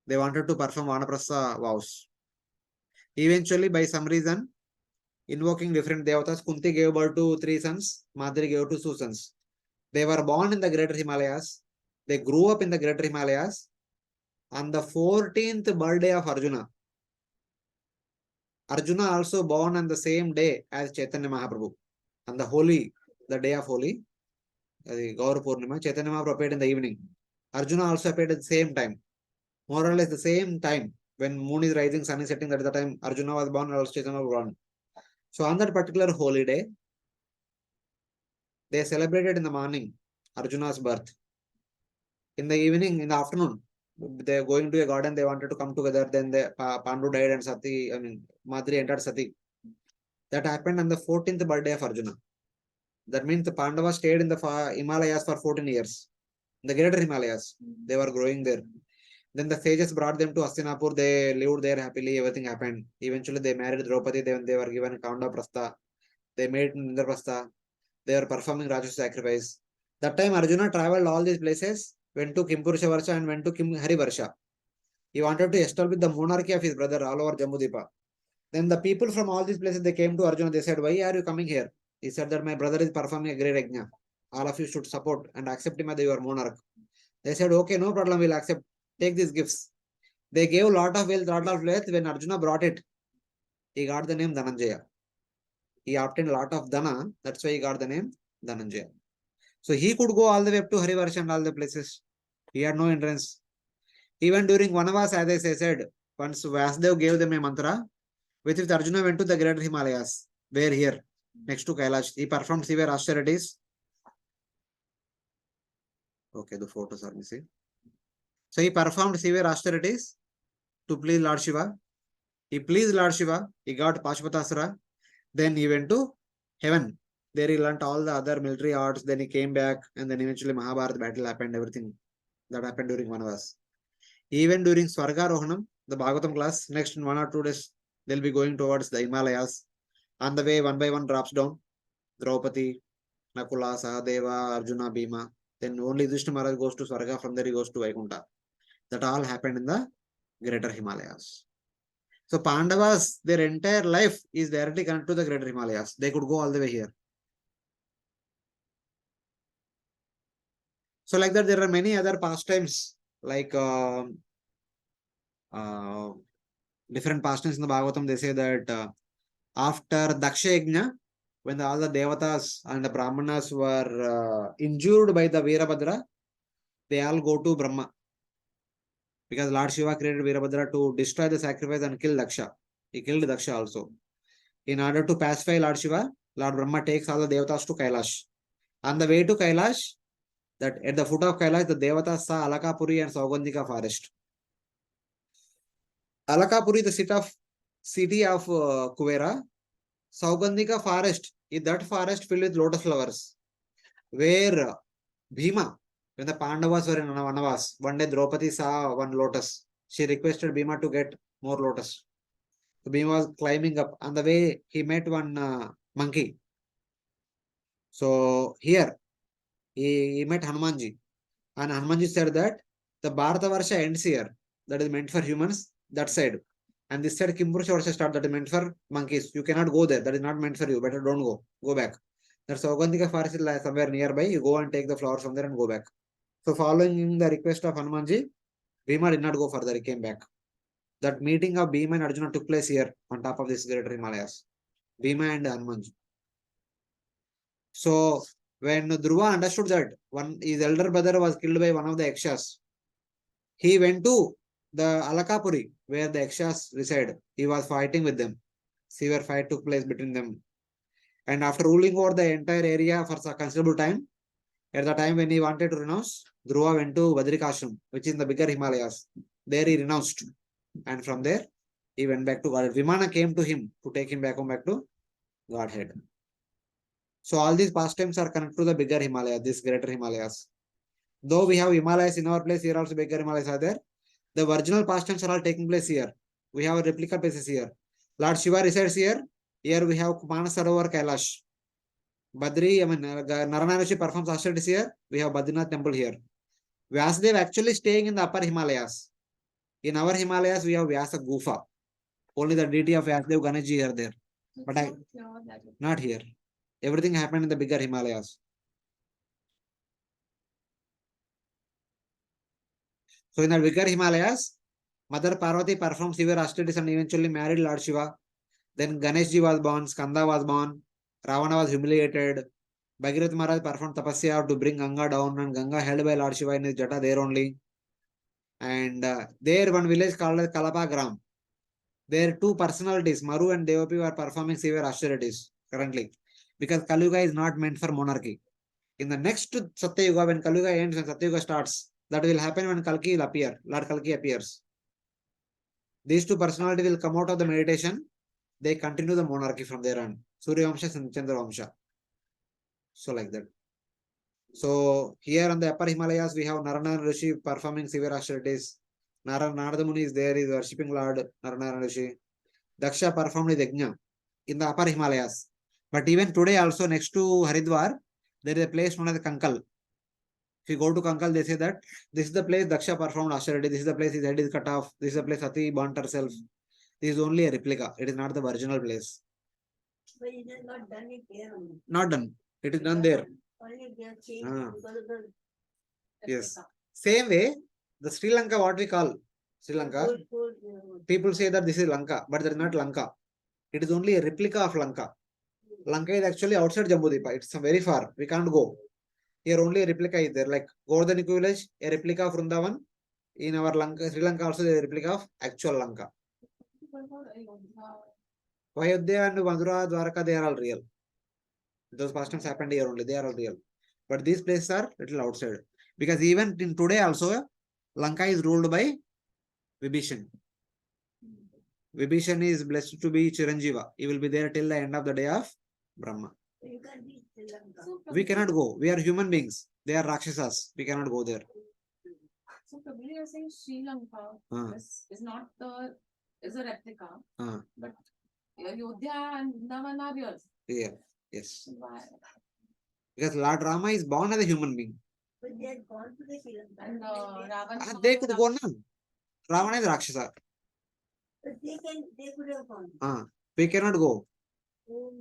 They wanted to perform Vanaprastha vows. Eventually, by some reason, invoking different devatas, Kunti gave birth to 3 sons, Madri gave to 2 sons. They were born in the greater Himalayas. They grew up in the greater Himalayas. On the 14th birthday of Arjuna, Arjuna also born on the same day as Chaitanya Mahaprabhu. On the day of Holi, Gaur Purnima, Chaitanya Mahaprabhu appeared in the evening. Arjuna also appeared at the same time. More or less the same time. When moon is rising, sun is setting, that is the time Arjuna was born and also Chaitanya was born. So on that particular holy day, they celebrated in the morning Arjuna's birth. In the evening, in the afternoon, they are going to a garden, they wanted to come together. Then Pandu died and Madri entered Sati. That happened on the 14th birthday of Arjuna. That means the Pandavas stayed in the Himalayas for 14 years. In the greater Himalayas, they were growing there. Then the sages brought them to Hastinapur. They lived there happily. Everything happened. Eventually, they married Draupadi. Then they were given Khanda Prastha. They made Indraprastha. They were performing Raja sacrifice. That time, Arjuna traveled all these places, went to Kimpurusha Varsha and went to Hari Varsha. He wanted to establish the monarchy of his brother all over Jambudvipa. Then the people from all these places, they came to Arjuna. They said, why are you coming here? He said that my brother is performing a great yajna. All of you should support and accept him as your monarch. They said, okay, no problem, we'll accept. Take these gifts. They gave a lot of wealth, lot of wealth. When Arjuna brought it, he got the name Dhananjaya. He obtained a lot of Dana. That's why he got the name Dhananjaya. So he could go all the way up to Harivarsha and all the places. He had no hindrance. Even during Vanavas, as I said, once Vasudev gave them a mantra, with Arjuna went to the greater Himalayas. Where here? Next to Kailash. He performed severe austerities. Okay, the photos are missing. So he performed severe austerities to please Lord Shiva. He pleased Lord Shiva. He got Pashpatasra. Then he went to heaven. There he learnt all the other military arts. Then he came back and then eventually Mahabharata battle happened. Everything that happened during Vanavas. Even during Swargarohanam, the Bhagavatam class, next in 1 or 2 days, they'll be going towards the Himalayas. On the way, one by one drops down. Draupadi, Nakula, Sahadeva, Arjuna, Bhima. Then only Yudhishthira Maharaj goes to Swarga. From there he goes to Vaikuntha. That all happened in the greater Himalayas. So Pandavas, their entire life is directly connected to the greater Himalayas. They could go all the way here. So like that, there are many other pastimes, like different pastimes in the Bhagavatam. They say that after Daksha Yajna, when all the Devatas and the Brahmanas were injured by the Veerabhadra, they all go to Brahma. Because Lord Shiva created Veerabhadra to destroy the sacrifice and kill Daksha. He killed Daksha also. In order to pacify Lord Shiva, Lord Brahma takes all the Devatas to Kailash. On the way to Kailash, that at the foot of Kailash, the Devatas saw Alakapuri and Saugandhika forest. Alakapuri, the city of Kuvera. Saugandhika forest is that forest filled with lotus flowers. where Bhima, when the Pandavas were in Vanavas, one day Draupadi saw one lotus. She requested Bhima to get more lotus. So Bhima was climbing up. On the way, he met one monkey. So here, he met Hanumanji. And Hanumanji said that the Bharata Varsha ends here. That is meant for humans, that side. And this side, Kimpurusha Varsha start, that is meant for monkeys. You cannot go there. That is not meant for you. Better don't go. Go back. That's Saugandhika forest is somewhere nearby. You go and take the flowers from there and go back. So following the request of Hanumanji, Bhima did not go further. He came back. That meeting of Bhima and Arjuna took place here on top of this greater Himalayas. Bhima and Hanumanji. So when Dhruva understood that his elder brother was killed by one of the Yakshas, he went to the Alakapuri where the Yakshas reside. He was fighting with them. Severe fight took place between them. And after ruling over the entire area for a considerable time, at the time when he wanted to renounce, Dhruva went to Badrikashram, which is in the bigger Himalayas. There he renounced. And from there, he went back to Godhead. Vimana came to him to take him back home, back to Godhead. So all these pastimes are connected to the bigger Himalayas, these greater Himalayas. Though we have Himalayas in our place, here also bigger Himalayas are there. The original pastimes are all taking place here. We have replica places here. Lord Shiva resides here. Here we have Manasarovar Kailash. Badri, Narayana Rishi performs austerities here. We have Badrinath temple here. Vyasadeva actually staying in the upper Himalayas. In our Himalayas, we have Vyasa Gufa. Only the deity of Vyasadeva Ganeshji are there. But not here. Everything happened in the bigger Himalayas. So in the bigger Himalayas, Mother Parvati performed severe austerities and eventually married Lord Shiva. Then Ganeshji was born, Skanda was born, Ravana was humiliated. Bhagirath Maharaj performed tapasya to bring Ganga down, and Ganga held by Lord Shiva in his jata there only. And there one village called as Kalapagram. There two personalities, Maru and Devapi, were performing severe austerities currently. Because Kali Yuga is not meant for monarchy. In the next Satya Yuga, when Kali Yuga ends and Satya Yuga starts, that will happen when Kalki will appear. Lord Kalki appears. These two personalities will come out of the meditation. They continue the monarchy from there on. Surya Vamsha and Chandra Vamsha. So like that. So here on the upper Himalayas, we have Narayana Rishi performing severe austerities. Narada Muni is there, is worshipping Lord Narayana Rishi. Daksha performed the Yajna in the upper Himalayas. But even today also next to Haridwar, there is a place known as Kankal. If you go to Kankal, they say that this is the place Daksha performed austerity. This is the place his head is cut off. This is the place Sati burnt herself. This is only a replica. It is not the original place. But it is not done it here only. Not done. It is done there. Only they have changed Ah. because of the Yes. Same way, the Sri Lanka, what we call Sri Lanka, people say that this is Lanka, but that is not Lanka. It is only a replica of Lanka. Lanka is actually outside Jambudvipa. It's very far. We can't go. Here only a replica is there. Like Govardhaniku village, a replica of Vrindavan. In our Lanka, Sri Lanka also there is a replica of actual Lanka. Ayodhya and Mathura, Dwarka, they are all real. Those pastimes happened here only. They are all real. But these places are little outside. Because even in today also, Lanka is ruled by Vibhishan. Vibhishan is blessed to be Chiranjiva. He will be there till the end of the day of Brahma. You can't be Sri Lanka. We cannot go. We are human beings. They are Rakshasas. We cannot go there. So probably you're saying Sri Lanka is not is a replica, but Ayodhya and Vrindavan are real. Yeah. Yes. Why? Because Lord Rama is born as a human being. But they had gone to the Sri Lanka. And Ravana. They could go now. Ravana is Rakshasa. But they could have gone. We cannot go. Oh.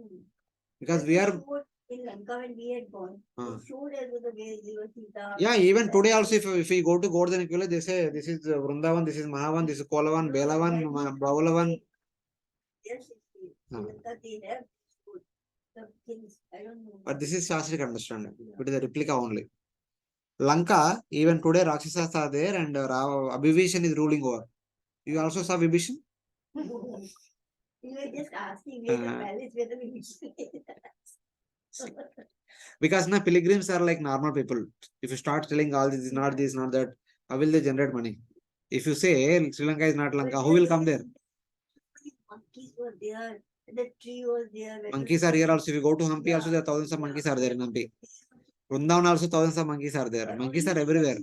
Because But we they are. showed in Lanka when we had gone. They showed us the way they were Sita. Yeah, even today also, if we go to Govardhaniku village, they say this is Vrindavan, this is Mahavan, this is Kolavan, Belavan, Bavalavan. Yes, Sri Lanka, they have food. The things, I don't know. But this is Shastric understanding. It is a replica only. Lanka, even today Rakshasas are there and Abhibhishan is ruling over. You also saw Vibhishan? You were just asking where the palace, where the mission is. Because now pilgrims are like normal people. If you start telling all this is not this, not that, how will they generate money? If you say hey, Sri Lanka is not Lanka, who will come there? Monkeys were there, the tree was there. Monkeys are here also. If you go to Hampi, also there are thousands of monkeys are there in Hampi. Vrindavan also thousands of monkeys are there. Monkeys are everywhere.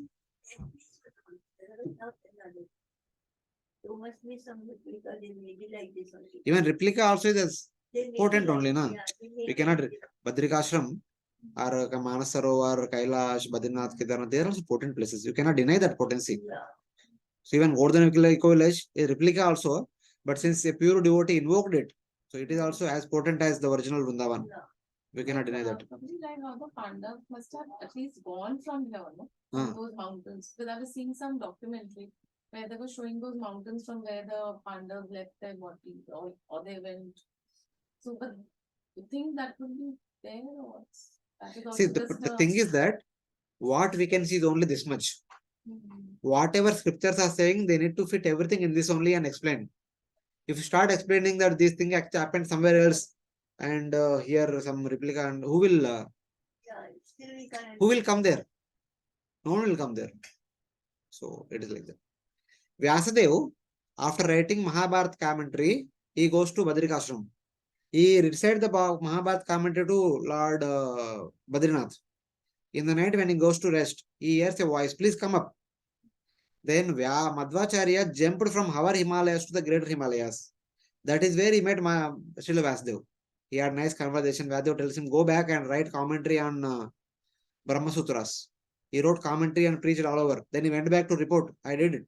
There must be some replica they made it like this only. Even replica also is They made potent it like only, this, na? yeah, they made We it cannot like this. Badrikashram or Manasarovar, Kailash, Badrinath, Kedarnath, they are also potent places. You cannot deny that potency. Yeah. So even Gordhan Village is replica also, but since a pure devotee invoked it, so it is also as potent as the original Vrindavan. Yeah. We cannot deny that. Like how the Pandavas must have at least gone from here, no? Ah. From those mountains. Because I was seeing some documentary where they were showing those mountains from where the Pandavas left their body or they went. So, but you think that would be there or what's that is See, also just the thing is that what we can see is only this much. Whatever scriptures are saying, they need to fit everything in this only and explain. If you start explaining that this thing actually happened somewhere else and here some replica, and who Yeah, still we can't. come there? No one will come there. So it is like that. Vyasadeva, after writing Mahabharata commentary, he goes to Badrikashram. He recited the Mahabharata commentary to Lord Badrinath. In the night when he goes to rest, he hears a voice, please come up. Then Madhvacharya jumped from our Himalayas to the greater Himalayas. That is where he met Srila Vyasadeva. He had nice conversation. Vyasadeva tells him, go back and write commentary on Brahma Sutras. He wrote commentary and preached all over. Then he went back to report. I did it.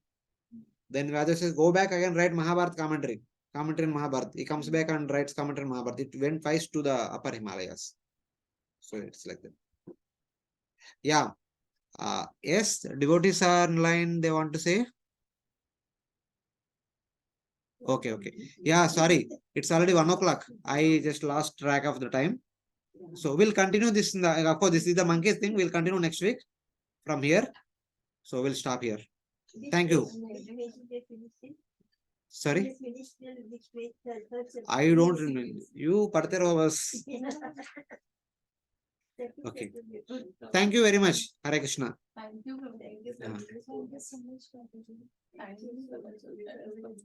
Then Vyasadeva says, go back again, write Mahabharata commentary. Commentary in Mahabharata. He comes back and writes commentary in Mahabharata. It went twice to the upper Himalayas. So it's like that. Yeah. Yes, devotees are in line. They want to say. Okay. Yeah, sorry. It's already 1 o'clock. I just lost track of the time. So we'll continue this. Of course, this is the monkeys thing. We'll continue next week from here. So we'll stop here. Thank you. Sorry? I don't remember. You Partherovas. Okay. Thank you very much. Hare Krishna. Thank you. Thank you. Yeah. Thank you so much. Thank you so much.